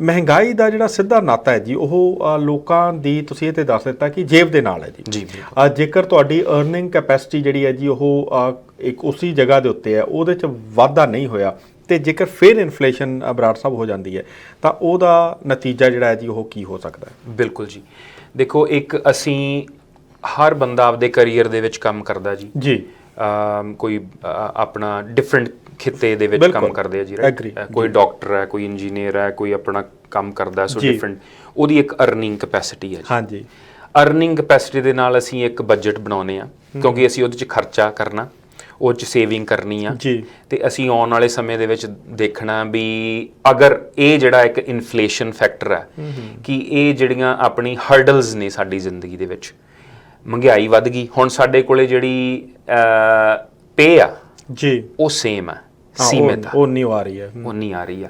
ਮਹਿੰਗਾਈ ਦਾ ਜਿਹੜਾ ਸਿੱਧਾ ਨਾਤਾ ਹੈ ਜੀ ਉਹ ਲੋਕਾਂ ਦੀ, ਤੁਸੀਂ ਇਹ ਤੇ ਦੱਸ ਦਿੱਤਾ ਕਿ ਜੇਬ ਦੇ ਨਾਲ ਹੈ ਜੀ। ਜੇਕਰ ਤੁਹਾਡੀ ਅਰਨਿੰਗ ਕੈਪੈਸਿਟੀ ਜਿਹੜੀ ਹੈ ਜੀ ਉਹ ਇੱਕ ਉਸੇ ਜਗ੍ਹਾ ਦੇ ਉੱਤੇ ਹੈ, ਉਹਦੇ 'ਚ ਵਾਧਾ ਨਹੀਂ ਹੋਇਆ, ਤੇ ਜੇਕਰ ਫਿਰ ਇਨਫਲੇਸ਼ਨ ਬਰਾੜ ਸਾਹਿਬ ਹੋ ਜਾਂਦੀ ਹੈ ਤਾਂ ਉਹਦਾ ਨਤੀਜਾ ਜਿਹੜਾ ਹੈ ਜੀ ਉਹ ਕੀ ਹੋ ਸਕਦਾ ਹੈ? ਬਿਲਕੁਲ ਜੀ, ਦੇਖੋ ਇੱਕ ਅਸੀਂ ਹਰ ਬੰਦਾ ਆਪਦੇ ਕੈਰੀਅਰ ਦੇ ਵਿੱਚ ਕੰਮ ਕਰਦਾ ਜੀ, ਕੋਈ ਆਪਣਾ ਡਿਫਰੈਂਟ ਖਿੱਤੇ ਦੇ ਵਿੱਚ ਕੰਮ ਕਰਦੇ ਆ ਜੀ, ਕੋਈ ਡਾਕਟਰ ਹੈ, ਕੋਈ ਇੰਜੀਨੀਅਰ ਹੈ, ਕੋਈ ਆਪਣਾ ਕੰਮ ਕਰਦਾ, ਸੋ ਡਿਫਰੈਂਟ ਉਹਦੀ ਇੱਕ ਅਰਨਿੰਗ ਕੈਪੈਸਿਟੀ ਹੈ ਜੀ। ਹਾਂਜੀ, ਅਰਨਿੰਗ ਕੈਪੈਸਿਟੀ ਦੇ ਨਾਲ ਅਸੀਂ ਇੱਕ ਬਜਟ ਬਣਾਉਂਦੇ ਆ ਕਿਉਂਕਿ ਅਸੀਂ ਉਹਦੇ 'ਚ ਖਰਚਾ ਕਰਨਾ, ਉਹ 'ਚ ਸੇਵਿੰਗ ਕਰਨੀ ਆ ਤੇ ਅਸੀਂ ਆਉਣ ਵਾਲੇ ਸਮੇਂ ਦੇ ਵਿੱਚ ਦੇਖਣਾ ਵੀ ਅਗਰ ਇਹ ਜਿਹੜਾ ਇੱਕ ਇਨਫਲੇਸ਼ਨ ਫੈਕਟਰ ਹੈ ਕਿ ਇਹ ਜਿਹੜੀਆਂ ਆਪਣੀ ਹਰਡਲਸ ਨੇ ਸਾਡੀ ਜ਼ਿੰਦਗੀ ਦੇ ਵਿੱਚ, ਮਹਿੰਗਾਈ ਵੱਧ ਗਈ, ਹੁਣ ਸਾਡੇ ਕੋਲੇ ਜਿਹੜੀ ਪੇ ਆ ਜੀ ਉਹ ਸੇਮ ਆ, ਸੀਮਿਤ ਆ, ਉਹ ਨਹੀਂ ਆ ਰਹੀ ਆ।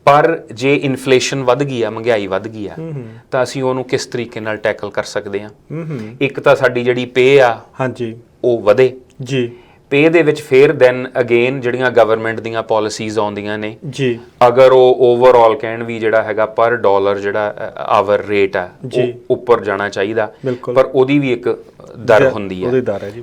ਪਰ ਜੇ ਇਨਫਲੇਸ਼ਨ ਵੱਧ ਗਈ ਆ, ਮਹਿੰਗਾਈ ਵੱਧ ਗਈ ਆ ਤਾਂ ਅਸੀਂ ਉਹਨੂੰ ਕਿਸ ਤਰੀਕੇ ਨਾਲ ਟੈਕਲ ਕਰ ਸਕਦੇ ਆ? ਇੱਕ ਤਾਂ ਸਾਡੀ ਜਿਹੜੀ ਪੇ ਆ ਉਹ ਵਧੇ ਜੀ, ਪੇ ਦੇ ਵਿੱਚ ਫਿਰ ਦੈਨ ਅਗੇਨ ਜਿਹੜੀਆਂ ਗਵਰਨਮੈਂਟ ਦੀਆਂ ਪਾਲਿਸੀਜ਼ ਆਉਂਦੀਆਂ ਨੇ ਜੀ, ਅਗਰ ਉਹ ਓਵਰਆਲ ਕਹਿਣ ਵੀ ਜਿਹੜਾ ਹੈਗਾ ਪਰ ਡਾਲਰ ਜਿਹੜਾ ਆਵਰ ਰੇਟ ਆ ਉਹ ਉੱਪਰ ਜਾਣਾ ਚਾਹੀਦਾ, ਪਰ ਉਹਦੀ ਵੀ ਇੱਕ ਦਰ ਹੁੰਦੀ ਹੈ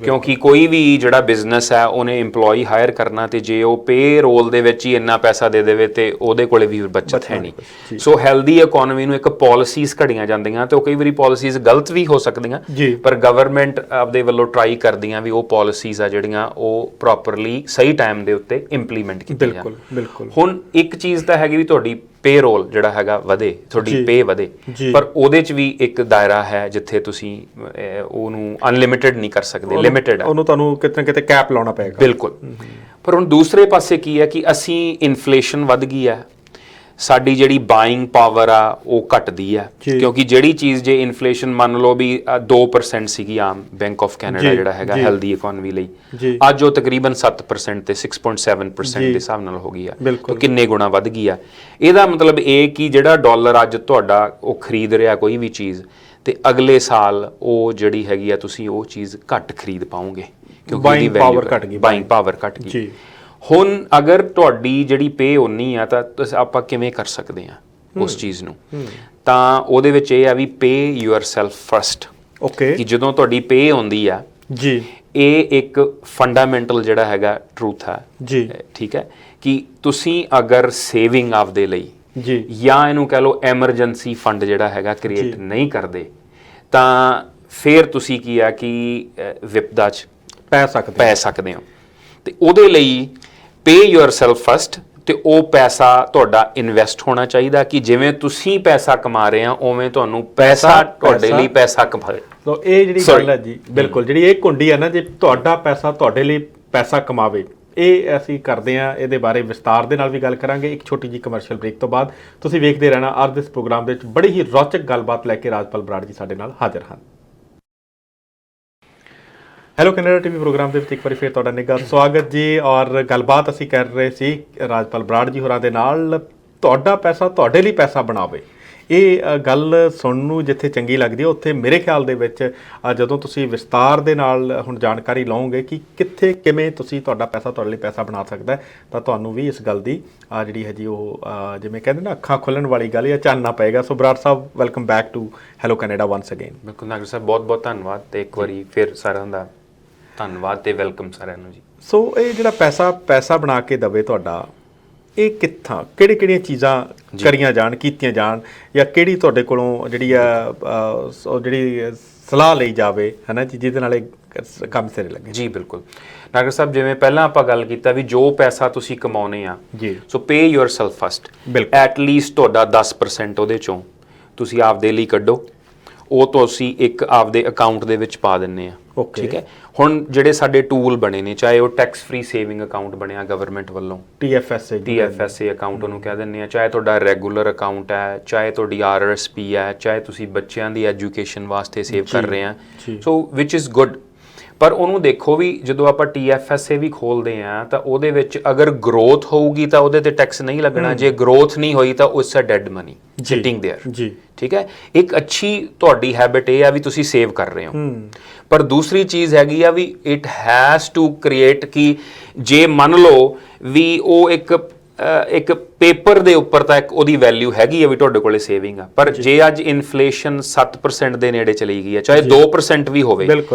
ਕਿਉਂਕਿ ਕੋਈ ਵੀ ਜਿਹੜਾ ਬਿਜ਼ਨਸ ਹੈ ਉਹਨੇ EMPLOYEE ਹਾਇਰ ਕਰਨਾ ਤੇ ਜੇ ਉਹ ਪੇ ਰੋਲ ਦੇ ਵਿੱਚ ਹੀ ਇੰਨਾ ਪੈਸਾ ਦੇ ਦੇਵੇ ਤੇ ਉਹਦੇ ਕੋਲੇ ਵੀ ਬਚਤ ਹੈ ਨਹੀਂ। ਸੋ ਹੈਲਦੀ ਇਕਨੋਮੀ ਨੂੰ ਇੱਕ ਪਾਲਿਸੀਜ਼ ਘੜੀਆਂ ਜਾਂਦੀਆਂ ਤੇ ਉਹ ਕਈ ਵਾਰੀ ਪਾਲਿਸੀਜ਼ ਗਲਤ ਵੀ ਹੋ ਸਕਦੀਆਂ, ਪਰ ਗਵਰਨਮੈਂਟ ਆਪਦੇ ਵੱਲੋਂ ਟਰਾਈ ਕਰਦੀਆਂ ਵੀ ਉਹ ਪਾਲਿਸੀਜ਼ ਆ ਜਿਹੜੀਆਂ ਉਹ ਪ੍ਰੋਪਰਲੀ ਸਹੀ ਟਾਈਮ ਦੇ ਉੱਤੇ ਇੰਪਲੀਮੈਂਟ ਕੀਤੀਆਂ ਜਾਣ। ਹੁਣ ਇੱਕ ਚੀਜ਼ ਤਾਂ ਹੈਗੀ ਵੀ ਤੁਹਾਡੀ ਪੇ ਰੋਲ ਜਿਹੜਾ ਹੈਗਾ ਵਧੇ, ਤੁਹਾਡੀ ਪੇ ਵਧੇ, ਪਰ ਉਹਦੇ 'ਚ ਵੀ ਇੱਕ ਦਾਇਰਾ ਹੈ ਜਿੱਥੇ ਤੁਸੀਂ ਉਹਨੂੰ ਅਨਲਿਮਿਟਿਡ ਨਹੀਂ ਕਰ ਸਕਦੇ, ਲਿਮਿਟਿਡ ਹੈ, ਉਹਨੂੰ ਤੁਹਾਨੂੰ ਕਿਤੇ ਨਾ ਕਿਤੇ ਕੈਪ ਲਾਉਣਾ ਪਏਗਾ। ਬਿਲਕੁਲ। ਪਰ ਹੁਣ ਦੂਸਰੇ ਪਾਸੇ ਕੀ ਹੈ ਕਿ ਅਸੀਂ ਇਨਫਲੇਸ਼ਨ ਵੱਧ ਗਈ ਹੈ ਸਾਡੀ ਜਿਹੜੀ ਬਾਇੰਗ ਪਾਵਰ ਆ ਉਹ ਘਟਦੀ ਆ, ਕਿਉਂਕਿ ਜਿਹੜੀ ਚੀਜ਼ ਜੇ ਇਨਫਲੇਸ਼ਨ ਮੰਨ ਲਓ ਵੀ 2% ਸੀਗੀ ਆਮ ਬੈਂਕ ਆਫ ਕੈਨੇਡਾ ਜਿਹੜਾ ਹੈਗਾ ਹੈਲਦੀ ਇਕਨੋਮੀ ਲਈ, ਅੱਜ ਉਹ ਤਕਰੀਬਨ 7% ਤੇ 6.7% ਦੇ ਹਿਸਾਬ ਨਾਲ ਹੋ ਗਈ ਆ, ਤਾਂ ਕਿੰਨੇ ਗੁਣਾ ਵੱਧ ਗਈ ਆ। ਇਹਦਾ ਮਤਲਬ ਇਹ ਕਿ ਜਿਹੜਾ ਡਾਲਰ ਅੱਜ ਤੁਹਾਡਾ ਉਹ ਖਰੀਦ ਰਿਹਾ ਕੋਈ ਵੀ ਚੀਜ਼, ਤੇ ਅਗਲੇ ਸਾਲ ਉਹ ਜਿਹੜੀ ਹੈਗੀ ਆ ਤੁਸੀਂ ਉਹ ਚੀਜ਼ ਘੱਟ ਖਰੀਦ ਪਾਓਗੇ, ਕਿਉਂਕਿ ਉਹਦੀ ਵੈਲਿਊ ਘਟ ਗਈ, ਬਾਇੰਗ ਪਾਵਰ ਘਟ ਗਈ। ਹੁਣ ਅਗਰ ਤੁਹਾਡੀ ਜਿਹੜੀ ਪੇ ਉਨੀ ਆ ਤਾਂ ਆਪਾਂ ਕਿਵੇਂ ਕਰ ਸਕਦੇ ਆ ਉਸ ਚੀਜ਼ ਨੂੰ, ਤਾਂ ਉਹਦੇ ਵਿੱਚ ਇਹ ਆ ਵੀ ਪੇ ਯੂਅਰਸੈਲਫ ਫਸਟ। ਓਕੇ, ਕਿ ਜਦੋਂ ਤੁਹਾਡੀ ਪੇ ਆਉਂਦੀ ਆ ਜੀ, ਇਹ ਇੱਕ ਫੰਡਾਮੈਂਟਲ ਜਿਹੜਾ ਹੈਗਾ ਟਰੂਥ ਹੈ ਜੀ, ਠੀਕ ਹੈ, ਕਿ ਤੁਸੀਂ ਅਗਰ ਸੇਵਿੰਗ ਆਪਦੇ ਲਈ ਜੀ ਜਾਂ ਇਹਨੂੰ ਕਹਿ ਲਓ ਐਮਰਜੈਂਸੀ ਫੰਡ ਜਿਹੜਾ ਹੈਗਾ ਕ੍ਰੀਏਟ ਨਹੀਂ ਕਰਦੇ, ਤਾਂ ਫਿਰ ਤੁਸੀਂ ਕੀ ਆ ਕਿ ਵਿਪਦਾ 'ਚ ਪੈ ਸਕਦੇ ਹੋ। ਤੇ ਉਹਦੇ ਲਈ ਪੇ ਯੂਅਰਸੈਲਫ ਫਸਟ, ਤੇ ਉਹ ਪੈਸਾ ਤੁਹਾਡਾ ਇਨਵੈਸਟ ਹੋਣਾ ਚਾਹੀਦਾ ਕਿ ਜਿਵੇਂ ਤੁਸੀਂ ਪੈਸਾ ਕਮਾ ਰਹੇ ਆ ਉਵੇਂ ਤੁਹਾਨੂੰ ਪੈਸਾ ਤੁਹਾਡੇ ਲਈ ਪੈਸਾ ਕਮਾਏ। ਸੋ ਇਹ ਜਿਹੜੀ ਗੱਲ ਹੈ ਜੀ, ਬਿਲਕੁਲ ਜਿਹੜੀ ਇਹ ਕੁੰਡੀ ਹੈ ਨਾ, ਜੇ ਤੁਹਾਡਾ ਪੈਸਾ ਤੁਹਾਡੇ ਲਈ ਪੈਸਾ ਕਮਾਵੇ, ਇਹ ਅਸੀਂ ਕਰਦੇ ਹਾਂ। ਇਹਦੇ ਬਾਰੇ ਵਿਸਤਾਰ ਦੇ ਨਾਲ ਵੀ ਗੱਲ ਕਰਾਂਗੇ ਇੱਕ ਛੋਟੀ ਜਿਹੀ ਕਮਰਸ਼ੀਅਲ ਬ੍ਰੇਕ ਤੋਂ ਬਾਅਦ। ਤੁਸੀਂ ਵੇਖਦੇ ਰਹਿਣਾ ਅੱਜ ਦੇ ਇਸ ਪ੍ਰੋਗਰਾਮ ਦੇ ਵਿੱਚ ਬੜੀ ਹੀ ਰੌਚਕ ਗੱਲਬਾਤ ਲੈ ਕੇ ਰਾਜਪਾਲ ਬਰਾੜ ਜੀ ਸਾਡੇ ਨਾਲ ਹਾਜ਼ਰ ਹਨ। ਹੈਲੋ ਕੈਨੇਡਾ ਟੀਵੀ ਪ੍ਰੋਗਰਾਮ ਦੇ ਵਿੱਚ ਇੱਕ ਵਾਰੀ ਫਿਰ ਤੁਹਾਡਾ ਨਿੱਘਾ ਸਵਾਗਤ ਜੀ। ਔਰ ਗੱਲਬਾਤ ਅਸੀਂ ਕਰ ਰਹੇ ਸੀ ਰਾਜਪਾਲ ਬਰਾੜ ਜੀ ਹੋਰਾਂ ਦੇ ਨਾਲ, ਤੁਹਾਡਾ ਪੈਸਾ ਤੁਹਾਡੇ ਲਈ ਪੈਸਾ ਬਣਾਵੇ। ਇਹ ਗੱਲ ਸੁਣਨ ਨੂੰ ਜਿੱਥੇ ਚੰਗੀ ਲੱਗਦੀ ਹੈ, ਉੱਥੇ ਮੇਰੇ ਖਿਆਲ ਦੇ ਵਿੱਚ ਜਦੋਂ ਤੁਸੀਂ ਵਿਸਤਾਰ ਦੇ ਨਾਲ ਹੁਣ ਜਾਣਕਾਰੀ ਲਓਗੇ ਕਿ ਕਿੱਥੇ ਕਿਵੇਂ ਤੁਸੀਂ ਤੁਹਾਡਾ ਪੈਸਾ ਤੁਹਾਡੇ ਲਈ ਪੈਸਾ ਬਣਾ ਸਕਦਾ, ਤਾਂ ਤੁਹਾਨੂੰ ਵੀ ਇਸ ਗੱਲ ਦੀ ਜਿਹੜੀ ਹੈ ਜੀ ਉਹ ਜਿਵੇਂ ਕਹਿੰਦੇ ਨਾ ਅੱਖਾਂ ਖੁੱਲ੍ਹਣ ਵਾਲੀ ਗੱਲ ਜਾਂ ਚਾਨਣਾ ਪਏਗਾ। So Brar Sahib, welcome back to hello Canada once again. ਬਿਲਕੁਲ ਨਾਗਰ ਸਾਹਿਬ, ਬਹੁਤ ਬਹੁਤ ਧੰਨਵਾਦ, ਤੇ ਇੱਕ ਵਾਰੀ ਫਿਰ ਸਾਰਿਆਂ ਦਾ ਧੰਨਵਾਦ ਤੇ ਵੈਲਕਮ ਸਾਰਿਆਂ ਨੂੰ ਜੀ। ਸੋ ਇਹ ਜਿਹੜਾ ਪੈਸਾ ਬਣਾ ਕੇ ਦਵੇ ਤੁਹਾਡਾ, ਇਹ ਕਿੱਥਾਂ ਕਿਹੜੀਆਂ ਚੀਜ਼ਾਂ ਕਰੀਆਂ ਜਾਣ, ਕੀਤੀਆਂ ਜਾਣ, ਜਾਂ ਕਿਹੜੀ ਤੁਹਾਡੇ ਕੋਲੋਂ ਜਿਹੜੀ ਜਿਹੜੀ ਸਲਾਹ ਲਈ ਜਾਵੇ ਹੈ ਨਾ ਜੀ, ਜਿਹਦੇ ਨਾਲ ਇਹ ਕੰਮ ਸਿਰੇ ਲੱਗੇ? ਜੀ ਬਿਲਕੁਲ ਨਾਗਰ ਸਾਹਿਬ, ਜਿਵੇਂ ਪਹਿਲਾਂ ਆਪਾਂ ਗੱਲ ਕੀਤਾ ਵੀ ਜੋ ਪੈਸਾ ਤੁਸੀਂ ਕਮਾਉਨੇ ਆ ਜੀ, ਸੋ ਪੇ ਯੂਅਰਸੈਲਫ ਫਸਟ। ਐਟਲੀਸਟ ਤੁਹਾਡਾ 10% ਉਹਦੇ ਚੋਂ ਤੁਸੀਂ ਆਪਦੇ ਲਈ ਕੱਢੋ, ਉਹ ਤੁਸੀਂ ਇੱਕ ਆਪਦੇ ਅਕਾਊਂਟ ਦੇ ਵਿੱਚ ਪਾ ਦਿੰਨੇ ਆ। ਠੀਕ ਹੈ, ਹੁਣ ਜਿਹੜੇ ਸਾਡੇ ਟੂਲ ਬਣੇ ਨੇ, ਚਾਹੇ ਉਹ ਟੈਕਸ ਫ੍ਰੀ ਸੇਵਿੰਗ ਅਕਾਊਂਟ ਬਣਿਆ ਗਵਰਨਮੈਂਟ ਵੱਲੋਂ, TFSA ਅਕਾਊਂਟ ਉਹਨੂੰ ਕਹਿ ਦਿੰਦੇ ਆ, ਚਾਹੇ ਤੁਹਾਡਾ ਰੈਗੂਲਰ ਅਕਾਊਂਟ ਹੈ, ਚਾਹੇ ਤੁਹਾਡੀ RRSP ਹੈ, ਚਾਹੇ ਤੁਸੀਂ ਬੱਚਿਆਂ ਦੀ ਐਜੂਕੇਸ਼ਨ ਵਾਸਤੇ ਸੇਵ ਕਰ ਰਹੇ ਆ, ਸੋ ਵਿਚ ਇਜ਼ ਗੁੱਡ। ਪਰ ਉਹਨੂੰ ਦੇਖੋ ਵੀ ਜਦੋਂ ਆਪਾਂ TFSA ਵੀ ਖੋਲਦੇ ਆ ਤਾਂ ਉਹਦੇ ਵਿੱਚ ਅਗਰ ਗਰੋਥ ਹੋਊਗੀ ਤਾਂ ਉਹਦੇ ਤੇ ਟੈਕਸ ਨਹੀਂ ਲੱਗਣਾ, ਜੇ ਗਰੋਥ ਨਹੀਂ ਹੋਈ ਤਾਂ ਉਸ ਡੈਡ ਮਨੀ ਸਿਟਿੰਗ देयर ਜੀ। ਠੀਕ ਹੈ, ਇੱਕ ਅੱਛੀ ਤੁਹਾਡੀ ਹੈਬਿਟ ਇਹ ਆ ਵੀ ਤੁਸੀਂ ਸੇਵ ਕਰ ਰਹੇ ਹੋ, ਪਰ ਦੂਸਰੀ ਚੀਜ਼ ਹੈਗੀ ਆ ਵੀ ਇਟ ਹੈਜ਼ ਟੂ ਕ੍ਰੀਏਟ ਕਿ ਜੇ ਮੰਨ ਲਓ ਵੀ ਉਹ ਇੱਕ ਪੇਪਰ ਦੇ ਉੱਪਰ ਤਾਂ ਇੱਕ ਉਹਦੀ ਵੈਲਿਊ ਹੈਗੀ ਆ ਵੀ ਤੁਹਾਡੇ ਕੋਲੇ ਸੇਵਿੰਗ ਆ, ਪਰ ਜੇ ਅੱਜ ਇਨਫਲੇਸ਼ਨ 7% ਦੇ ਨੇੜੇ ਚਲੀ ਗਈ ਆ, ਚਾਹੇ 2% ਵੀ ਹੋਵੇ,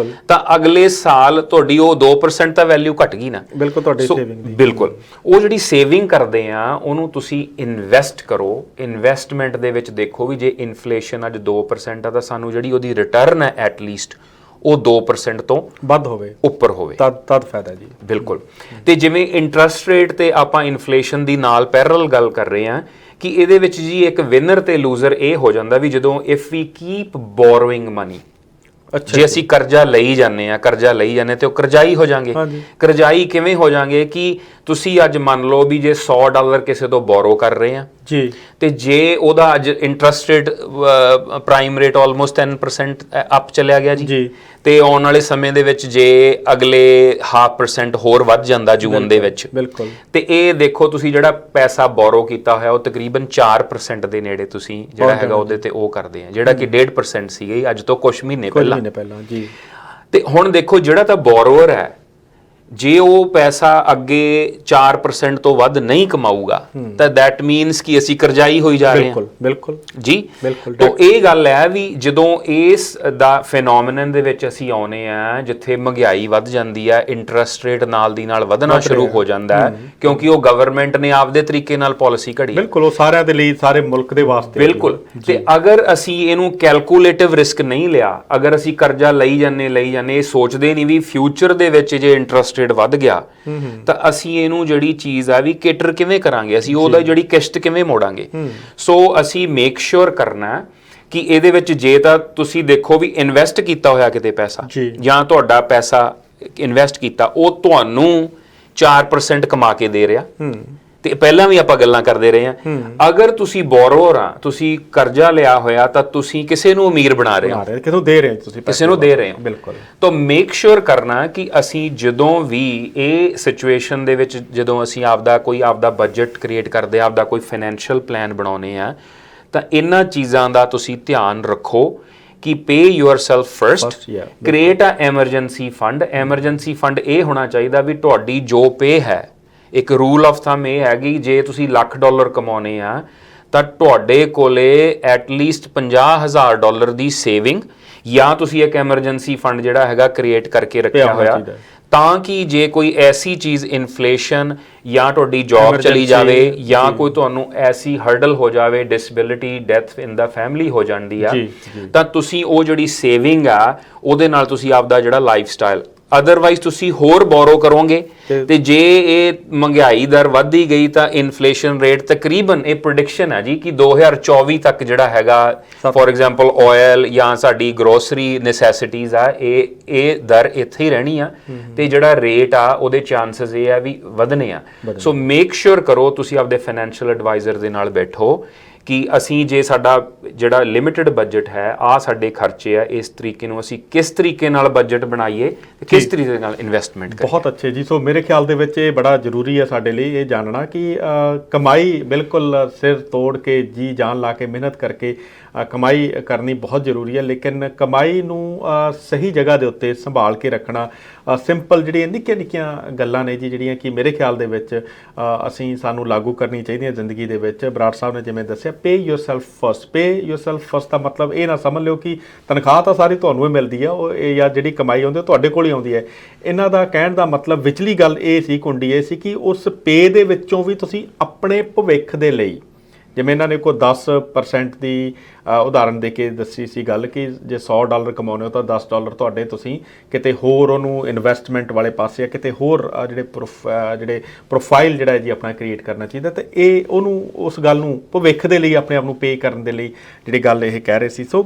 ਤਾਂ ਅਗਲੇ ਸਾਲ ਤੁਹਾਡੀ ਉਹ 2% ਤਾਂ ਵੈਲਿਊ ਘਟ ਗਈ ਨਾ। ਬਿਲਕੁਲ ਤੁਹਾਡੀ ਸੇਵਿੰਗ ਦੀ, ਬਿਲਕੁਲ ਉਹ ਜਿਹੜੀ ਸੇਵਿੰਗ ਕਰਦੇ ਆ ਉਹਨੂੰ ਤੁਸੀਂ ਇਨਵੈਸਟ ਕਰੋ। ਇਨਵੈਸਟਮੈਂਟ ਦੇ ਵਿੱਚ ਦੇਖੋ ਵੀ ਜੇ ਇਨਫਲੇਸ਼ਨ ਅੱਜ 2% ਆ ਤਾਂ ਸਾਨੂੰ ਜਿਹੜੀ ਉਹਦੀ ਰਿਟਰਨ ਹੈ ਐਟਲੀਸਟ ਉਹ 2% ਤੋਂ ਵੱਧ ਹੋਵੇ, ਉੱਪਰ ਹੋਵੇ, ਤਦ ਫਾਇਦਾ ਜੀ। ਬਿਲਕੁਲ, ਤੇ ਜਿਵੇਂ ਇੰਟਰਸਟ ਰੇਟ ਤੇ ਆਪਾਂ ਇਨਫਲੇਸ਼ਨ ਦੀ ਨਾਲ ਪੈਰਲਲ ਗੱਲ ਕਰ ਰਹੇ ਹਾਂ ਕਿ ਇਹਦੇ ਵਿੱਚ ਜੀ ਇੱਕ ਵਿਨਰ ਤੇ ਲੂਜ਼ਰ ਇਹ ਹੋ ਜਾਂਦਾ ਵੀ ਜਦੋਂ ਇਫ ਵੀ ਕੀਪ ਬੋਰੋਇੰਗ ਮਨੀ, ਜੇ ਅਸੀਂ ਕਰਜ਼ਾ ਲਈ ਜਾਂਦੇ ਆ ਤੇ ਉਹ ਕਰਜ਼ਾਈ ਹੋ ਜਾਾਂਗੇ। ਕਰਜ਼ਾਈ ਕਿਵੇਂ ਹੋ ਜਾਾਂਗੇ ਕਿ ਤੁਸੀਂ ਅੱਜ ਮੰਨ ਲਓ ਵੀ ਜੇ $100 ਕਿਸੇ ਤੋਂ ਬੋਰੋ ਕਰ ਰਹੇ ਆ ਜੀ, ਤੇ ਜੇ ਉਹਦਾ ਅੱਜ interest rate prime rate almost 10% up ਚਲਿਆ ਗਿਆ ਜੀ, ਤੇ ਆਉਣ ਵਾਲੇ ਸਮੇਂ ਦੇ ਵਿੱਚ ਜੇ ਅਗਲੇ 0.5% ਹੋਰ ਵੱਧ ਜਾਂਦਾ ਜੂਨ ਦੇ ਵਿੱਚ, ਬਿਲਕੁਲ, ਤੇ ਇਹ ਦੇਖੋ ਤੁਸੀਂ ਜਿਹੜਾ ਪੈਸਾ ਬੋਰੋ ਕੀਤਾ ਹੋਇਆ ਉਹ ਤਕਰੀਬਨ 4% ਦੇ ਨੇੜੇ ਤੁਸੀਂ ਜਿਹੜਾ ਹੈਗਾ ਉਹਦੇ ਤੇ ਉਹ ਕਰਦੇ ਆ, ਜਿਹੜਾ ਕਿ 1.5% ਸੀਗਾ ਅੱਜ ਤੋਂ ਕੁਝ ਮਹੀਨੇ ਪਹਿਲਾਂ ਜੀ। ਤੇ ਹੁਣ ਦੇਖੋ ਜਿਹੜਾ ਤਾਂ ਬੋਰੋਅਰ ਹੈ, ਜੇ ਉਹ ਪੈਸਾ ਅੱਗੇ 4% ਤੋਂ ਵੱਧ ਨਹੀਂ ਕਮਾਊਗਾ ਤਾਂ ਦੈਟ ਮੀਨਸ ਕਿ ਅਸੀਂ ਕਰਜ਼ਾਈ ਹੋਈ ਜਾ ਰਹੇ ਹਾਂ। ਬਿਲਕੁਲ ਜੀ, ਬਿਲਕੁਲ। ਤਾਂ ਇਹ ਗੱਲ ਹੈ ਵੀ ਜਦੋਂ ਇਸ ਦਾ ਫੈਨੋਮੀਨਨ ਦੇ ਵਿੱਚ ਅਸੀਂ ਆਉਨੇ ਆ ਜਿੱਥੇ ਮਹਿੰਗਾਈ ਵੱਧ ਜਾਂਦੀ ਹੈ, ਇੰਟਰਸਟ ਰੇਟ ਨਾਲ ਦੀ ਨਾਲ ਵਧਣਾ ਸ਼ੁਰੂ ਹੋ ਜਾਂਦਾ ਹੈ, ਕਿਉਂਕਿ ਉਹ ਗਵਰਨਮੈਂਟ ਨੇ ਆਪਦੇ ਤਰੀਕੇ ਨਾਲ ਪਾਲਿਸੀ ਘੜੀ। ਬਿਲਕੁਲ, ਉਹ ਸਾਰਿਆਂ ਦੇ ਲਈ, ਸਾਰੇ ਮੁਲਕ ਦੇ ਵਾਸਤੇ। ਬਿਲਕੁਲ, ਤੇ ਅਗਰ ਅਸੀਂ ਇਹਨੂੰ ਕੈਲਕੂਲੇਟਿਵ ਰਿਸਕ ਨਹੀਂ ਲਿਆ, ਅਗਰ ਅਸੀਂ ਕਰਜ਼ਾ ਲਈ ਜਾਂਦੇ ਇਹ ਸੋਚਦੇ ਨਹੀਂ ਵੀ ਫਿਊਚਰ ਦੇ ਵਿੱਚ ਜੇ ਇੰਟਰਸਟ ਵੱਧ ਗਿਆ ਤਾਂ ਅਸੀਂ ਇਹਨੂੰ ਜਿਹੜੀ ਚੀਜ਼ ਆ ਵੀ ਕੇਟਰ ਕਿਵੇਂ ਕਰਾਂਗੇ, ਅਸੀਂ ਉਹਦਾ ਜਿਹੜੀ ਕਿਸ਼ਤ ਕਿਵੇਂ ਮੋੜਾਂਗੇ। ਸੋ ਅਸੀਂ ਮੇਕ ਸ਼ੋਰ ਕਰਨਾ ਕਿ ਇਹਦੇ ਵਿੱਚ ਜੇ ਤਾਂ ਤੁਸੀਂ ਦੇਖੋ ਵੀ ਇਨਵੈਸਟ ਕੀਤਾ ਹੋਇਆ ਕਿਤੇ ਪੈਸਾ, ਜਾਂ ਤੁਹਾਡਾ ਪੈਸਾ ਇਨਵੈਸਟ ਕੀਤਾ ਉਹ ਤੁਹਾਨੂੰ 4% ਕਮਾ ਕੇ ਦੇ ਰਿਹਾ, ਤੇ ਪਹਿਲਾਂ ਵੀ ਆਪਾਂ ਗੱਲਾਂ ਕਰਦੇ ਰਹੇ ਹਾਂ। ਅਗਰ ਤੁਸੀਂ ਬੋਰੋਅਰ ਆ, ਤੁਸੀਂ ਕਰਜ਼ਾ ਲਿਆ ਹੋਇਆ, ਤਾਂ ਤੁਸੀਂ ਕਿਸੇ ਨੂੰ ਅਮੀਰ ਬਣਾ ਰਹੇ ਹੋ, ਕਿਸੇ ਨੂੰ ਦੇ ਰਹੇ ਹੋ, ਤੁਸੀਂ ਕਿਸੇ ਨੂੰ ਦੇ ਰਹੇ ਹੋ। ਬਿਲਕੁਲ। ਤਾਂ ਮੇਕ ਸ਼ੋਰ ਕਰਨਾ ਕਿ ਅਸੀਂ ਜਦੋਂ ਵੀ ਇਹ ਸਿਚੁਏਸ਼ਨ ਦੇ ਵਿੱਚ, ਜਦੋਂ ਅਸੀਂ ਆਪਦਾ ਬਜਟ ਕ੍ਰੀਏਟ ਕਰਦੇ ਆ, ਆਪਦਾ ਕੋਈ ਫਾਈਨੈਂਸ਼ੀਅਲ ਪਲਾਨ ਬਣਾਉਨੇ ਆ, ਤਾਂ ਇਹਨਾਂ ਚੀਜ਼ਾਂ ਦਾ ਤੁਸੀਂ ਧਿਆਨ ਰੱਖੋ ਕਿ pay yourself first, create a emergency fund. Emergency fund ਇਹ ਹੋਣਾ ਚਾਹੀਦਾ ਵੀ ਤੁਹਾਡੀ ਜੋ ਪੇ ਹੈ, ਇੱਕ ਰੂਲ ਆਫ ਥੰਮ ਇਹ ਹੈਗੀ, ਜੇ ਤੁਸੀਂ $1,00,000 ਕਮਾਉਣੇ ਆ ਤਾਂ ਤੁਹਾਡੇ ਕੋਲੇ ਐਟਲੀਸਟ $50,000 ਦੀ ਸੇਵਿੰਗ ਜਾਂ ਤੁਸੀਂ ਇੱਕ ਐਮਰਜੈਂਸੀ ਫੰਡ ਜਿਹੜਾ ਹੈਗਾ ਕ੍ਰੀਏਟ ਕਰਕੇ ਰੱਖਿਆ ਹੋਇਆ, ਤਾਂ ਕਿ ਜੇ ਕੋਈ ਐਸੀ ਚੀਜ਼, ਇਨਫਲੇਸ਼ਨ ਜਾਂ ਤੁਹਾਡੀ ਜੌਬ ਚਲੀ ਜਾਵੇ ਜਾਂ ਕੋਈ ਤੁਹਾਨੂੰ ਐਸੀ ਹਰਡਲ ਹੋ ਜਾਵੇ, ਡਿਸੇਬਿਲਿਟੀ, ਡੈਥ ਇਨ ਦਾ ਫੈਮਿਲੀ ਹੋ ਜਾਂਦੀ ਆ, ਤਾਂ ਤੁਸੀਂ ਉਹ ਜਿਹੜੀ ਸੇਵਿੰਗ ਆ ਉਹਦੇ ਨਾਲ ਤੁਸੀਂ ਆਪਦਾ ਜਿਹੜਾ ਲਾਈਫ ਸਟਾਈਲ, ਅਦਰਵਾਈਜ਼ ਤੁਸੀਂ ਹੋਰ ਬੋਰੋ ਕਰੋਗੇ ਤੇ ਜੇ ਇਹ ਮਹਿੰਗਾਈ ਦਰ ਵੱਧਦੀ ਗਈ ਤਾਂ ਇਨਫਲੇਸ਼ਨ ਰੇਟ ਤਕਰੀਬਨ, ਇਹ ਪ੍ਰੈਡਿਕਸ਼ਨ ਹੈ ਜੀ ਕਿ 2024 ਤੱਕ ਜਿਹੜਾ ਹੈਗਾ, ਫੋਰ ਐਗਜ਼ਾਮਪਲ ਆਇਲ ਜਾਂ ਸਾਡੀ ਗਰੋਸਰੀ ਨੈਸੈਸਿਟੀਜ਼ ਆ, ਇਹ ਦਰ ਇੱਥੇ ਹੀ ਰਹਿਣੀ ਆ ਤੇ ਜਿਹੜਾ ਰੇਟ ਆ ਉਹਦੇ ਚਾਂਸਸ ਇਹ ਆ ਵੀ ਵਧਣੇ ਆ। ਸੋ ਮੇਕ ਸ਼ੋਰ ਕਰੋ ਤੁਸੀਂ ਆਪਦੇ ਫਾਈਨੈਂਸ਼ੀਅਲ ਐਡਵਾਈਜ਼ਰ ਦੇ ਨਾਲ ਬੈਠੋ ਕਿ ਅਸੀਂ ਜੇ ਸਾਡਾ ਜਿਹੜਾ ਲਿਮਿਟਡ ਬਜਟ ਹੈ, ਆ ਸਾਡੇ ਖਰਚੇ ਆ, ਇਸ ਤਰੀਕੇ ਨੂੰ ਅਸੀਂ ਕਿਸ ਤਰੀਕੇ ਨਾਲ ਬਜਟ ਬਣਾਈਏ ਤੇ ਕਿਸ ਤਰੀਕੇ ਨਾਲ ਇਨਵੈਸਟਮੈਂਟ ਕਰੀਏ। ਬਹੁਤ ਅੱਛੇ ਜੀ। ਸੋ ਮੇਰੇ ਖਿਆਲ ਦੇ ਵਿੱਚ ਇਹ ਬੜਾ ਜ਼ਰੂਰੀ ਹੈ ਸਾਡੇ ਲਈ ਇਹ ਜਾਣਨਾ ਕਿ ਕਮਾਈ ਬਿਲਕੁਲ ਸਿਰ ਤੋੜ ਕੇ, ਜੀ ਜਾਨ ਲਾ ਕੇ, ਮਿਹਨਤ ਕਰਕੇ ਕਮਾਈ ਕਰਨੀ ਬਹੁਤ ਜ਼ਰੂਰੀ ਹੈ, ਲੇਕਿਨ ਕਮਾਈ ਨੂੰ ਸਹੀ ਜਗ੍ਹਾ ਦੇ ਉੱਤੇ ਸੰਭਾਲ ਕੇ ਰੱਖਣਾ, ਸਿੰਪਲ ਜਿਹੜੀਆਂ ਨਿੱਕੀਆਂ ਨਿੱਕੀਆਂ ਗੱਲਾਂ ਨੇ ਜੀ, ਜਿਹੜੀਆਂ ਕਿ ਮੇਰੇ ਖਿਆਲ ਦੇ ਵਿੱਚ ਸਾਨੂੰ ਲਾਗੂ ਕਰਨੀ ਚਾਹੀਦੀਆਂ ਜ਼ਿੰਦਗੀ ਦੇ ਵਿੱਚ। ਬਰਾੜ ਸਾਹਿਬ ਨੇ ਜਿਵੇਂ ਦੱਸਿਆ, ਪੇ ਯੂਅਰਸੈਲਫ ਫਸਟ। ਪੇ ਯੂਅਰਸੈਲਫ ਫਸਟ ਦਾ ਮਤਲਬ ਇਹ ਨਾ ਸਮਝ ਲਿਓ ਕਿ ਤਨਖਾਹ ਤਾਂ ਸਾਰੀ ਤੁਹਾਨੂੰ ਹੀ ਮਿਲਦੀ ਆ, ਉਹ ਜਾਂ ਜਿਹੜੀ ਕਮਾਈ ਆਉਂਦੀ ਉਹ ਤੁਹਾਡੇ ਕੋਲ ਹੀ ਆਉਂਦੀ ਹੈ। ਇਹਨਾਂ ਦਾ ਕਹਿਣ ਦਾ ਮਤਲਬ ਵਿਚਲੀ ਗੱਲ ਇਹ ਸੀ, ਕੁੰਡੀ ਇਹ ਸੀ ਕਿ ਉਸ ਪੇ ਦੇ ਵਿੱਚੋਂ ਵੀ ਤੁਸੀਂ ਆਪਣੇ ਭਵਿੱਖ ਦੇ ਲਈ, ਜਿਵੇਂ ਇਹਨਾਂ ਨੇ ਕੋਈ 10% ਦੀ ਉਦਾਹਰਨ ਦੇ ਕੇ ਦੱਸੀ ਸੀ ਗੱਲ ਕਿ ਜੇ $100 ਕਮਾਉਂਦੇ ਹੋ ਤਾਂ $10 ਤੁਹਾਡੇ ਤੁਸੀਂ ਕਿਤੇ ਹੋਰ ਉਹਨੂੰ ਇਨਵੈਸਟਮੈਂਟ ਵਾਲੇ ਪਾਸੇ, ਕਿਤੇ ਹੋਰ ਜਿਹੜੇ ਪ੍ਰੋਫਾਈਲ ਜਿਹੜਾ ਜੀ ਆਪਣਾ ਕ੍ਰੀਏਟ ਕਰਨਾ ਚਾਹੀਦਾ। ਤੇ ਇਹ ਉਹਨੂੰ, ਉਸ ਗੱਲ ਨੂੰ ਭਵਿੱਖ ਦੇ ਲਈ ਆਪਣੇ ਆਪ ਨੂੰ ਪੇ ਕਰਨ ਦੇ ਲਈ ਜਿਹੜੀ ਗੱਲ ਇਹ ਕਹਿ ਰਹੇ ਸੀ। ਸੋ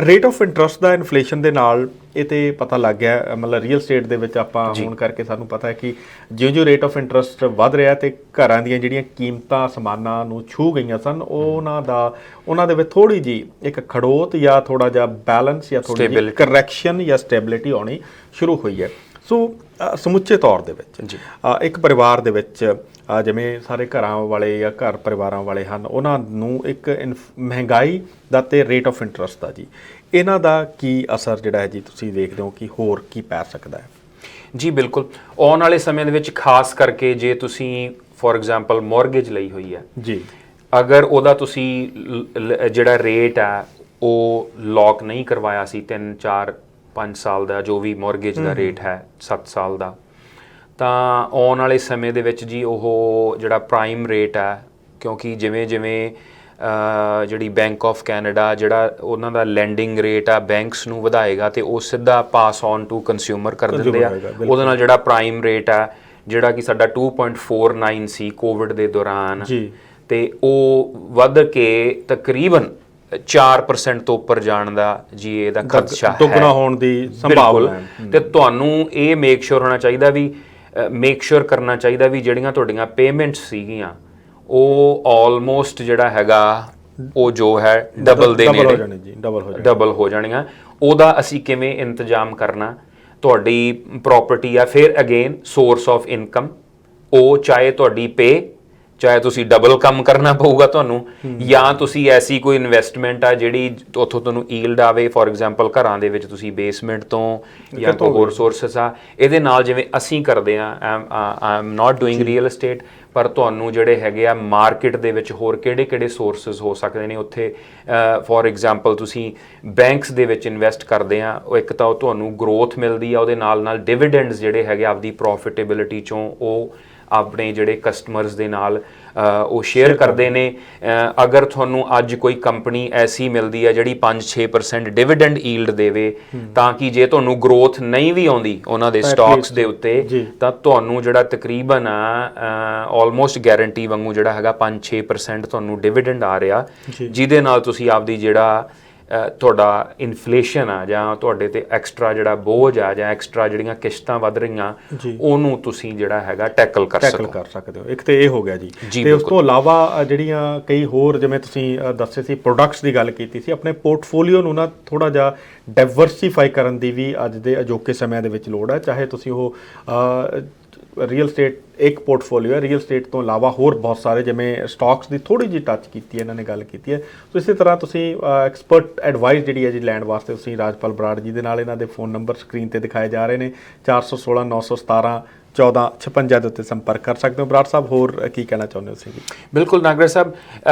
ਰੇਟ ਆਫ ਇੰਟਰਸਟ ਦਾ ਇਨਫਲੇਸ਼ਨ ਦੇ ਨਾਲ ਇਹ ਤੇ ਪਤਾ ਲੱਗ ਗਿਆ, ਮਤਲਬ ਰੀਅਲ ਸਟੇਟ ਦੇ ਵਿੱਚ ਆਪਾਂ ਹੋਣ ਕਰਕੇ ਸਾਨੂੰ ਪਤਾ ਹੈ ਕਿ ਜਿਉਂ-ਜਿਉਂ ਰੇਟ ਆਫ ਇੰਟਰਸਟ ਵੱਧ ਰਿਹਾ ਤੇ ਘਰਾਂ ਦੀਆਂ ਜਿਹੜੀਆਂ ਕੀਮਤਾਂ ਸਮਾਨਾਂ ਨੂੰ ਛੂਹ ਗਈਆਂ ਸਨ, ਉਹਨਾਂ ਦੇ ਵਿੱਚ ਥੋੜ੍ਹੀ ਜਿਹੀ ਇੱਕ ਖੜੋਤ ਜਾਂ ਥੋੜ੍ਹਾ ਜਿਹਾ ਬੈਲੈਂਸ ਜਾਂ ਥੋੜ੍ਹੀ ਜਿਹੀ ਕਰੈਕਸ਼ਨ ਜਾਂ ਸਟੈਬਿਲਿਟੀ ਆਉਣੀ ਸ਼ੁਰੂ ਹੋਈ ਹੈ। ਸੋ ਸਮੁੱਚੇ ਤੌਰ ਦੇ ਵਿੱਚ ਇੱਕ ਪਰਿਵਾਰ ਦੇ ਵਿੱਚ ਜਿਵੇਂ ਸਾਰੇ ਘਰਾਂ ਵਾਲੇ ਜਾਂ ਘਰ ਪਰਿਵਾਰਾਂ ਵਾਲੇ ਹਨ, ਉਹਨਾਂ ਨੂੰ ਇੱਕ ਮਹਿੰਗਾਈ ਦਾ ਤੇ ਰੇਟ ਆਫ ਇੰਟਰਸਟ ਦਾ ਜੀ, ਇਹਨਾਂ ਦਾ ਕੀ ਅਸਰ ਜਿਹੜਾ ਹੈ ਜੀ ਤੁਸੀਂ ਦੇਖਦੇ ਹੋ ਕਿ ਹੋਰ ਕੀ ਪੈ ਸਕਦਾ ਹੈ? ਜੀ ਬਿਲਕੁਲ, ਆਉਣ ਵਾਲੇ ਸਮੇਂ ਦੇ ਵਿੱਚ ਖਾਸ ਕਰਕੇ ਜੇ ਤੁਸੀਂ ਫੋਰ ਐਗਜ਼ਾਮਪਲ ਮੌਰਗੇਜ ਲਈ ਹੋਈ ਹੈ ਜੀ, ਅਗਰ ਉਹਦਾ ਤੁਸੀਂ ਜਿਹੜਾ ਰੇਟ ਆ ਉਹ ਲੌਕ ਨਹੀਂ ਕਰਵਾਇਆ ਸੀ 3, 4, 5 ਸਾਲ ਦਾ, ਜੋ ਵੀ ਮੌਰਗੇਜ ਦਾ ਰੇਟ ਹੈ 7 ਸਾਲ ਦਾ, ਤਾਂ ਆਉਣ ਵਾਲੇ ਸਮੇਂ ਦੇ ਵਿੱਚ ਜੀ ਉਹ ਜਿਹੜਾ ਪ੍ਰਾਈਮ ਰੇਟ ਹੈ, ਕਿਉਂਕਿ ਜਿਵੇਂ ਜਿਵੇਂ ਜਿਹੜੀ ਬੈਂਕ ਆਫ ਕੈਨੇਡਾ ਜਿਹੜਾ ਉਹਨਾਂ ਦਾ ਲੈਂਡਿੰਗ ਰੇਟ ਆ ਬੈਂਕਸ ਨੂੰ ਵਧਾਏਗਾ ਤੇ ਉਹ ਸਿੱਧਾ ਪਾਸ ਔਨ ਟੂ ਕੰਜ਼ਿਊਮਰ ਕਰ ਦਿੰਦੇ ਆ, ਉਹਦੇ ਨਾਲ ਜਿਹੜਾ ਪ੍ਰਾਈਮ ਰੇਟ ਆ ਜਿਹੜਾ ਕਿ ਸਾਡਾ 2.49 ਸੀ ਕੋਵਿਡ ਦੇ ਦੌਰਾਨ ਤੇ ਉਹ ਵੱਧ ਕੇ ਤਕਰੀਬਨ 4% ਤੋਂ ਉੱਪਰ ਜਾਣ ਦਾ ਜੀ ਇਹਦਾ ਖਦਸ਼ਾ ਹੈ, ਦੁੱਗਣਾ ਹੋਣ ਦੀ ਸੰਭਾਵਨਾ ਹੈ। ਤੇ ਤੁਹਾਨੂੰ ਇਹ ਮੇਕ ਸ਼ੋਰ ਹੋਣਾ ਚਾਹੀਦਾ ਵੀ, ਮੇਕ ਸ਼ੋਰ ਕਰਨਾ ਚਾਹੀਦਾ ਵੀ ਜਿਹੜੀਆਂ ਤੁਹਾਡੀਆਂ ਪੇਮੈਂਟਸ ਸੀਗੀਆਂ ਉਹ ਆਲਮੋਸਟ ਜਿਹੜਾ ਹੈਗਾ ਉਹ ਜੋ ਹੈ ਡਬਲ ਦੇ ਨੇੜੇ ਡਬਲ ਹੋ ਜਾਣੀਆਂ। ਉਹਦਾ ਅਸੀਂ ਕਿਵੇਂ ਇੰਤਜ਼ਾਮ ਕਰਨਾ, ਤੁਹਾਡੀ ਪ੍ਰੋਪਰਟੀ ਆ, ਫਿਰ ਅਗੇਨ ਸੋਰਸ ਆਫ ਇਨਕਮ, ਉਹ ਚਾਹੇ ਤੁਹਾਡੀ ਪੇ, ਚਾਹੇ ਤੁਸੀਂ ਡਬਲ ਕੰਮ ਕਰਨਾ ਪਊਗਾ ਤੁਹਾਨੂੰ, ਜਾਂ ਤੁਸੀਂ ਐਸੀ ਕੋਈ ਇਨਵੈਸਟਮੈਂਟ ਆ ਜਿਹੜੀ ਉੱਥੋਂ ਤੁਹਾਨੂੰ ਈਲਡ ਆਵੇ, ਫੋਰ ਐਗਜ਼ਾਮਪਲ ਘਰਾਂ ਦੇ ਵਿੱਚ ਤੁਸੀਂ ਬੇਸਮੈਂਟ ਤੋਂ ਜਾਂ ਕੋਈ ਹੋਰ ਸੋਰਸਸ ਆ, ਇਹਦੇ ਨਾਲ ਜਿਵੇਂ ਅਸੀਂ ਕਰਦੇ ਆ, I am not doing real estate, ਪਰ ਤੁਹਾਨੂੰ ਜਿਹੜੇ ਹੈਗੇ ਆ ਮਾਰਕੀਟ ਦੇ ਵਿੱਚ ਹੋਰ ਕਿਹੜੇ ਸੋਰਸਸ ਹੋ ਸਕਦੇ ਨੇ ਉੱਥੇ, ਫੋਰ ਐਗਜ਼ਾਮਪਲ ਤੁਸੀਂ ਬੈਂਕਸ ਦੇ ਵਿੱਚ ਇਨਵੈਸਟ ਕਰਦੇ ਆ, ਉਹ ਇੱਕ ਤਾਂ ਉਹ ਤੁਹਾਨੂੰ ਗਰੋਥ ਮਿਲਦੀ ਆ, ਉਹਦੇ ਨਾਲ ਡਿਵੀਡੈਂਡਸ ਜਿਹੜੇ ਹੈਗੇ ਆਪਦੀ ਪ੍ਰੋਫਿਟੇਬਿਲਿਟੀ ਚੋਂ ਉਹ ਆਪਣੇ ਜਿਹੜੇ ਕਸਟਮਰਸ ਦੇ ਨਾਲ ਉਹ ਸ਼ੇਅਰ ਕਰਦੇ ਨੇ। ਅਗਰ ਤੁਹਾਨੂੰ ਅੱਜ ਕੋਈ ਕੰਪਨੀ ਐਸੀ ਮਿਲਦੀ ਹੈ ਜਿਹੜੀ 5-6% ਡਿਵੀਡੈਂਡ ਈਲਡ ਦੇਵੇ, ਤਾਂ ਕਿ ਜੇ ਤੁਹਾਨੂੰ ਗਰੋਥ ਨਹੀਂ ਵੀ ਆਉਂਦੀ ਉਹਨਾਂ ਦੇ ਸਟਾਕਸ ਦੇ ਉੱਤੇ, ਤਾਂ ਤੁਹਾਨੂੰ ਜਿਹੜਾ ਤਕਰੀਬਨ ਆਲਮੋਸਟ ਗਾਰੰਟੀ ਵਾਂਗੂ ਜਿਹੜਾ ਹੈਗਾ 5-6% ਤੁਹਾਨੂੰ ਡਿਵੀਡੈਂਡ ਆ ਰਿਹਾ, ਜਿਹਦੇ ਨਾਲ ਤੁਸੀਂ ਆਪਦੀ ਜਿਹੜਾ ਤੁਹਾਡਾ ਇਨਫਲੇਸ਼ਨ ਆ ਜਾਂ ਤੁਹਾਡੇ ਤੇ ਐਕਸਟਰਾ ਜਿਹੜਾ ਬੋਝ ਆ ਜਾਂ ਐਕਸਟਰਾ ਜਿਹੜੀਆਂ ਕਿਸ਼ਤਾਂ ਵੱਧ ਰਹੀਆਂ ਉਹਨੂੰ ਤੁਸੀਂ ਜਿਹੜਾ ਹੈਗਾ ਟੈਕਲ ਕਰ ਸਕਦੇ ਹੋ। ਇੱਕ ਤੇ ਇਹ ਹੋ ਗਿਆ ਜੀ, ਤੇ ਉਸ ਤੋਂ ਇਲਾਵਾ ਜਿਹੜੀਆਂ ਕਈ ਹੋਰ ਜਿਵੇਂ ਤੁਸੀਂ ਦੱਸੇ ਸੀ ਪ੍ਰੋਡਕਟਸ ਦੀ ਗੱਲ ਕੀਤੀ ਸੀ, ਆਪਣੇ ਪੋਰਟਫੋਲੀਓ ਨੂੰ ਨਾ ਥੋੜਾ ਜਿਹਾ ਡਾਇਵਰਸੀਫਾਈ ਕਰਨ ਦੀ ਵੀ ਅੱਜ ਦੇ ਅਜੋਕੇ ਸਮਿਆਂ ਦੇ ਵਿੱਚ ਲੋੜ ਹੈ। ਚਾਹੇ ਤੁਸੀਂ ਉਹ ਰੀਅਲ ਸਟੇਟ ਇੱਕ ਪੋਰਟਫੋਲੀਓ ਹੈ, ਰੀਅਲ ਸਟੇਟ ਤੋਂ ਇਲਾਵਾ ਹੋਰ ਬਹੁਤ ਸਾਰੇ ਜਿਵੇਂ ਸਟਾਕਸ ਦੀ ਥੋੜੀ ਜਿਹੀ ਟੱਚ ਕੀਤੀ ਹੈ ਇਹਨਾਂ ਨੇ, ਗੱਲ ਕੀਤੀ ਹੈ। ਸੋ ਇਸੇ ਤਰ੍ਹਾਂ ਤੁਸੀਂ ਐਕਸਪਰਟ ਐਡਵਾਈਸ ਜਿਹੜੀ ਹੈ ਜੀ ਲੈਣ ਵਾਸਤੇ ਤੁਸੀਂ ਰਾਜਪਾਲ ਬਰਾੜ ਜੀ ਦੇ ਨਾਲ, ਇਹਨਾਂ ਦੇ ਫੋਨ ਨੰਬਰ ਸਕਰੀਨ ਤੇ ਦਿਖਾਏ ਜਾ ਰਹੇ ਨੇ, 416 917 1456 ਦੇ ਉੱਤੇ ਸੰਪਰਕ ਕਰ ਸਕਦੇ ਹੋ। ਬਰਾੜ ਸਾਹਿਬ ਹੋਰ ਕੀ ਕਹਿਣਾ ਚਾਹੁੰਦੇ ਹੋ ਤੁਸੀਂ ਜੀ? ਬਿਲਕੁਲ ਨਾਗਰਾ ਸਾਹਿਬ,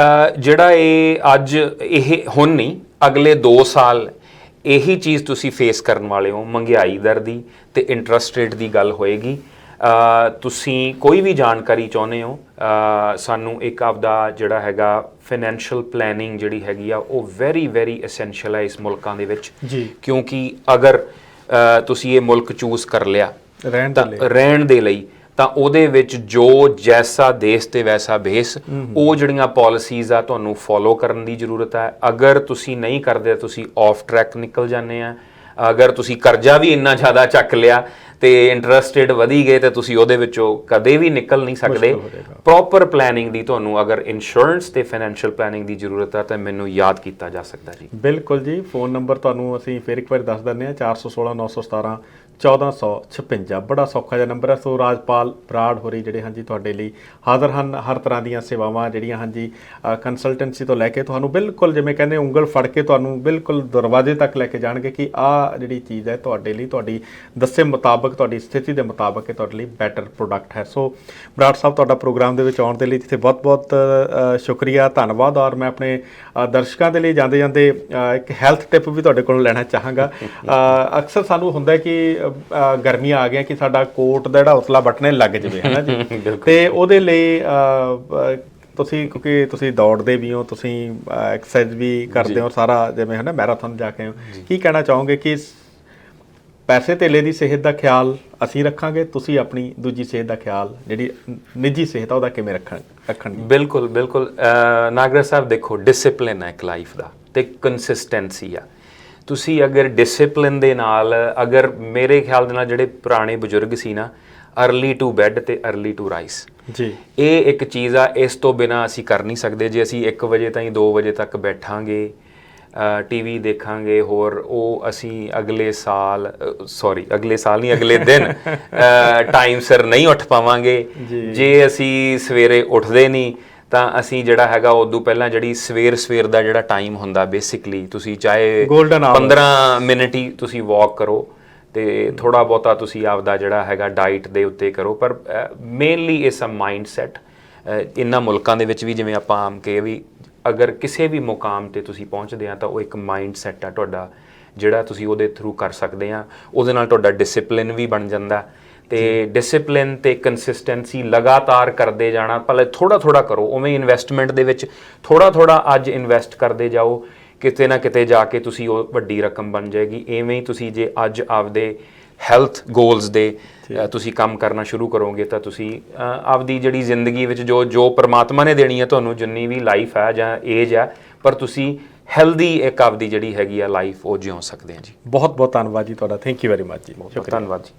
ਜਿਹੜਾ ਇਹ ਅੱਜ ਇਹ ਹੁਣ ਨਹੀਂ ਅਗਲੇ 2 ਸਾਲ ਇਹੀ ਚੀਜ਼ ਤੁਸੀਂ ਫੇਸ ਕਰਨ ਵਾਲੇ ਹੋ, ਮਹਿੰਗਾਈ ਦਰ ਦੀ ਤੇ ਇੰਟਰਸਟ ਰੇਟ ਦੀ ਗੱਲ ਹੋਏਗੀ। ਤੁਸੀਂ ਕੋਈ ਵੀ ਜਾਣਕਾਰੀ ਚਾਹੁੰਦੇ ਹੋ, ਸਾਨੂੰ ਇੱਕ ਆਪਦਾ ਜਿਹੜਾ ਹੈਗਾ ਫਾਈਨੈਂਸ਼ੀਅਲ ਪਲੈਨਿੰਗ ਜਿਹੜੀ ਹੈਗੀ ਆ ਉਹ ਵੈਰੀ ਐਸੈਂਸ਼ੀਅਲ ਹੈ ਇਸ ਮੁਲਕਾਂ ਦੇ ਵਿੱਚ ਜੀ, ਕਿਉਂਕਿ ਅਗਰ ਤੁਸੀਂ ਇਹ ਮੁਲਕ ਚੂਜ਼ ਕਰ ਲਿਆ ਰਹਿਣ ਦੇ ਲਈ ਤਾਂ ਉਹਦੇ ਵਿੱਚ ਜੋ ਜੈਸਾ ਦੇਸ਼ ਤੇ ਵੈਸਾ ਭੇਸ, ਉਹ ਜਿਹੜੀਆਂ ਪਾਲਿਸੀਜ਼ ਆ ਤੁਹਾਨੂੰ ਫੋਲੋ ਕਰਨ ਦੀ ਜ਼ਰੂਰਤ ਹੈ। ਅਗਰ ਤੁਸੀਂ ਨਹੀਂ ਕਰਦੇ ਤੁਸੀਂ ਆਫ ਟਰੈਕ ਨਿਕਲ ਜਾਂਦੇ ਆ। ਅਗਰ ਤੁਸੀਂ ਕਰਜ਼ਾ ਵੀ ਇੰਨਾ ਜ਼ਿਆਦਾ ਚੱਕ ਲਿਆ ਤੇ ਇੰਟਰਸਟ ਰੇਟ ਵਧੀ ਗਏ ਤੇ ਤੁਸੀਂ ਉਹਦੇ ਵਿੱਚੋਂ ਕਦੇ ਵੀ ਨਿਕਲ ਨਹੀਂ ਸਕਦੇ। ਪ੍ਰੋਪਰ ਪਲੈਨਿੰਗ ਦੀ ਤੁਹਾਨੂੰ ਅਗਰ ਇੰਸ਼ੋਰੈਂਸ ਤੇ ਫਾਈਨੈਂਸ਼ੀਅਲ ਪਲੈਨਿੰਗ ਦੀ ਜ਼ਰੂਰਤ ਹੈ ਤਾਂ ਮੈਨੂੰ ਯਾਦ ਕੀਤਾ ਜਾ ਸਕਦਾ ਜੀ। ਬਿਲਕੁਲ ਜੀ, ਫੋਨ ਨੰਬਰ ਤੁਹਾਨੂੰ ਅਸੀਂ ਫਿਰ ਇੱਕ ਵਾਰ ਦੱਸ ਦਿੰਦੇ ਹਾਂ, 416 917 1456। ਬੜਾ ਸੌਖਾ ਜਿਹਾ ਨੰਬਰ ਹੈ। ਸੋ ਰਾਜਪਾਲ ਬਰਾੜ ਹੋਰੀ ਜਿਹੜੇ ਹਾਂਜੀ ਤੁਹਾਡੇ ਲਈ ਹਾਜ਼ਰ ਹਨ, ਹਰ ਤਰ੍ਹਾਂ ਦੀਆਂ ਸੇਵਾਵਾਂ ਜਿਹੜੀਆਂ ਹਾਂਜੀ ਕੰਸਲਟੈਂਸੀ ਤੋਂ ਲੈ ਕੇ ਤੁਹਾਨੂੰ ਬਿਲਕੁਲ ਜਿਵੇਂ ਕਹਿੰਦੇ ਉਂਗਲ ਫੜ ਕੇ ਤੁਹਾਨੂੰ ਬਿਲਕੁਲ ਦਰਵਾਜ਼ੇ ਤੱਕ ਲੈ ਕੇ ਜਾਣਗੇ ਕਿ ਆਹ ਜਿਹੜੀ ਚੀਜ਼ ਹੈ ਤੁਹਾਡੇ ਲਈ, ਤੁਹਾਡੀ ਦੱਸੇ ਮੁਤਾਬਕ, ਤੁਹਾਡੀ ਸਥਿਤੀ ਦੇ ਮੁਤਾਬਕ ਇਹ ਤੁਹਾਡੇ ਲਈ ਬੈਟਰ ਪ੍ਰੋਡਕਟ ਹੈ। ਸੋ ਬਰਾੜ ਸਾਹਿਬ ਤੁਹਾਡਾ ਪ੍ਰੋਗਰਾਮ ਦੇ ਵਿੱਚ ਆਉਣ ਦੇ ਲਈ ਇੱਥੇ ਬਹੁਤ ਸ਼ੁਕਰੀਆ, ਧੰਨਵਾਦ। ਔਰ ਮੈਂ ਆਪਣੇ ਦਰਸ਼ਕਾਂ ਦੇ ਲਈ ਜਾਂਦੇ ਜਾਂਦੇ ਇੱਕ ਹੈਲਥ ਟਿਪ ਵੀ ਤੁਹਾਡੇ ਕੋਲੋਂ ਲੈਣਾ ਚਾਹਾਂਗਾ। ਅਕਸਰ ਸਾਨੂੰ ਹੁੰਦਾ ਕਿ ਗਰਮੀਆਂ ਆ ਗਈਆਂ ਕਿ ਸਾਡਾ ਕੋਟ ਦਾ ਜਿਹੜਾ ਉਤਲਾ ਬਟਨ ਲੱਗ ਜਾਵੇ, ਹੈ ਨਾ ਜੀ, ਤੇ ਉਹਦੇ ਲਈ ਤੁਸੀਂ ਕਿਉਂਕਿ ਤੁਸੀਂ ਦੌੜਦੇ ਵੀ ਹੋ, ਤੁਸੀਂ ਐਕਸਰਸਾਈਜ਼ ਵੀ ਕਰਦੇ ਹੋ ਸਾਰਾ, ਜਿਵੇਂ ਹੈ ਨਾ ਮੈਰਾਥਨ ਜਾ ਕੇ ਕੀ ਕਹਿਣਾ ਚਾਹੋਗੇ ਕਿ ਪੈਸੇ ਧੇਲੇ ਦੀ ਸਿਹਤ ਦਾ ਖਿਆਲ ਅਸੀਂ ਰੱਖਾਂਗੇ, ਤੁਸੀਂ ਆਪਣੀ ਦੂਜੀ ਸਿਹਤ ਦਾ ਖਿਆਲ ਜਿਹੜੀ ਨਿੱਜੀ ਸਿਹਤ ਆ ਉਹਦਾ ਕਿਵੇਂ ਰੱਖਣਗੇ? ਬਿਲਕੁਲ ਨਾਗਰਾ ਸਾਹਿਬ, ਦੇਖੋ ਡਿਸਿਪਲਿਨ ਹੈ ਇੱਕ ਲਾਈਫ ਦਾ ਤੇ ਕੰਸਿਸਟੈਂਸੀ ਆ। ਤੁਸੀਂ ਅਗਰ ਡਿਸਿਪਲਿਨ ਦੇ ਨਾਲ, ਅਗਰ ਮੇਰੇ ਖਿਆਲ ਦੇ ਨਾਲ ਜਿਹੜੇ ਪੁਰਾਣੇ ਬਜ਼ੁਰਗ ਸੀ ਨਾ, ਅਰਲੀ ਟੂ ਬੈੱਡ ਤੇ ਅਰਲੀ ਟੂ ਰਾਈਸ ਜੀ, ਇਹ ਇੱਕ ਚੀਜ਼ ਆ, ਇਸ ਤੋਂ ਬਿਨਾਂ ਅਸੀਂ ਕਰ ਨਹੀਂ ਸਕਦੇ। ਜੇ ਅਸੀਂ 1 ਵਜੇ ਤਾਈਂ 2 ਵਜੇ ਤੱਕ ਬੈਠਾਂਗੇ, ਟੀਵੀ ਦੇਖਾਂਗੇ, ਹੋਰ ਉਹ ਅਸੀਂ ਅਗਲੇ ਸਾਲ ਨਹੀਂ ਅਗਲੇ ਦਿਨ ਟਾਈਮ ਸਿਰ ਨਹੀਂ ਉੱਠ ਪਾਵਾਂਗੇ। ਜੇ ਅਸੀਂ ਸਵੇਰੇ ਉੱਠਦੇ ਨਹੀਂ ਤਾਂ ਅਸੀਂ ਜਿਹੜਾ ਹੈਗਾ ਉਦੋਂ ਪਹਿਲਾਂ ਜਿਹੜੀ ਸਵੇਰ ਦਾ ਜਿਹੜਾ ਟਾਈਮ ਹੁੰਦਾ, ਬੇਸਿਕਲੀ ਤੁਸੀਂ ਚਾਹੇ 15 ਮਿੰਟ ਹੀ ਤੁਸੀਂ ਵਾਕ ਕਰੋ ਤੇ ਥੋੜਾ ਬਹੁਤਾ ਤੁਸੀਂ ਆਪਦਾ ਜਿਹੜਾ ਹੈਗਾ ਡਾਈਟ ਦੇ ਉੱਤੇ ਕਰੋ, ਪਰ ਮੇਨਲੀ ਇਸ ਅ ਮਾਈਂਡ ਸੈਟ। ਇਹਨਾਂ ਮੁਲਕਾਂ ਦੇ ਵਿੱਚ ਵੀ ਜਿਵੇਂ ਆਪਾਂ ਆਮ ਕਹੇ ਵੀ ਅਗਰ ਕਿਸੇ ਵੀ ਮੁਕਾਮ ਤੇ ਤੁਸੀਂ ਪਹੁੰਚਦੇ ਆ ਤਾਂ ਉਹ ਇੱਕ ਮਾਈਂਡ ਸੈਟ ਆ ਤੁਹਾਡਾ, ਜਿਹੜਾ ਤੁਸੀਂ ਉਹਦੇ ਥਰੂ ਕਰ ਸਕਦੇ ਆ। ਉਹਦੇ ਨਾਲ ਤੁਹਾਡਾ ਡਿਸਿਪਲਿਨ ਵੀ ਬਣ ਜਾਂਦਾ ਤੇ ਡਿਸਿਪਲਿਨ ਤੇ ਕੰਸਿਸਟੈਂਸੀ ਲਗਾਤਾਰ ਕਰਦੇ ਜਾਣਾ, ਭਲੇ ਥੋੜਾ ਕਰੋ। ਉਵੇਂ ਇਨਵੈਸਟਮੈਂਟ ਦੇ ਵਿੱਚ ਥੋੜਾ ਅੱਜ ਇਨਵੈਸਟ ਕਰਦੇ ਜਾਓ, ਕਿਤੇ ਨਾ ਕਿਤੇ ਜਾ ਕੇ ਤੁਸੀਂ ਉਹ ਵੱਡੀ ਰਕਮ ਬਣ ਜਾਏਗੀ। ਐਵੇਂ ਹੀ ਤੁਸੀਂ ਜੇ ਅੱਜ ਆਪਦੇ ਹੈਲਥ ਗੋਲਸ ਦੇ ਤੁਸੀਂ ਕੰਮ ਕਰਨਾ ਸ਼ੁਰੂ ਕਰੋਗੇ ਤਾਂ ਤੁਸੀਂ ਆਪਦੀ ਜਿਹੜੀ ਜ਼ਿੰਦਗੀ ਵਿੱਚ ਜੋ ਪਰਮਾਤਮਾ ਨੇ ਦੇਣੀ ਹੈ ਤੁਹਾਨੂੰ, ਜਿੰਨੀ ਵੀ ਲਾਈਫ ਹੈ ਜਾਂ ਏਜ ਹੈ, ਪਰ ਤੁਸੀਂ ਹੈਲਦੀ ਇੱਕ ਆਪਦੀ ਜਿਹੜੀ ਹੈਗੀ ਆ ਲਾਈਫ ਉਹ ਜਿਉ ਸਕਦੇ ਆ ਜੀ। ਬਹੁਤ ਧੰਨਵਾਦ ਜੀ ਤੁਹਾਡਾ, ਥੈਂਕ ਯੂ ਵੈਰੀ ਮਚ ਜੀ। ਬਹੁਤ ਧੰਨਵਾਦ ਜੀ।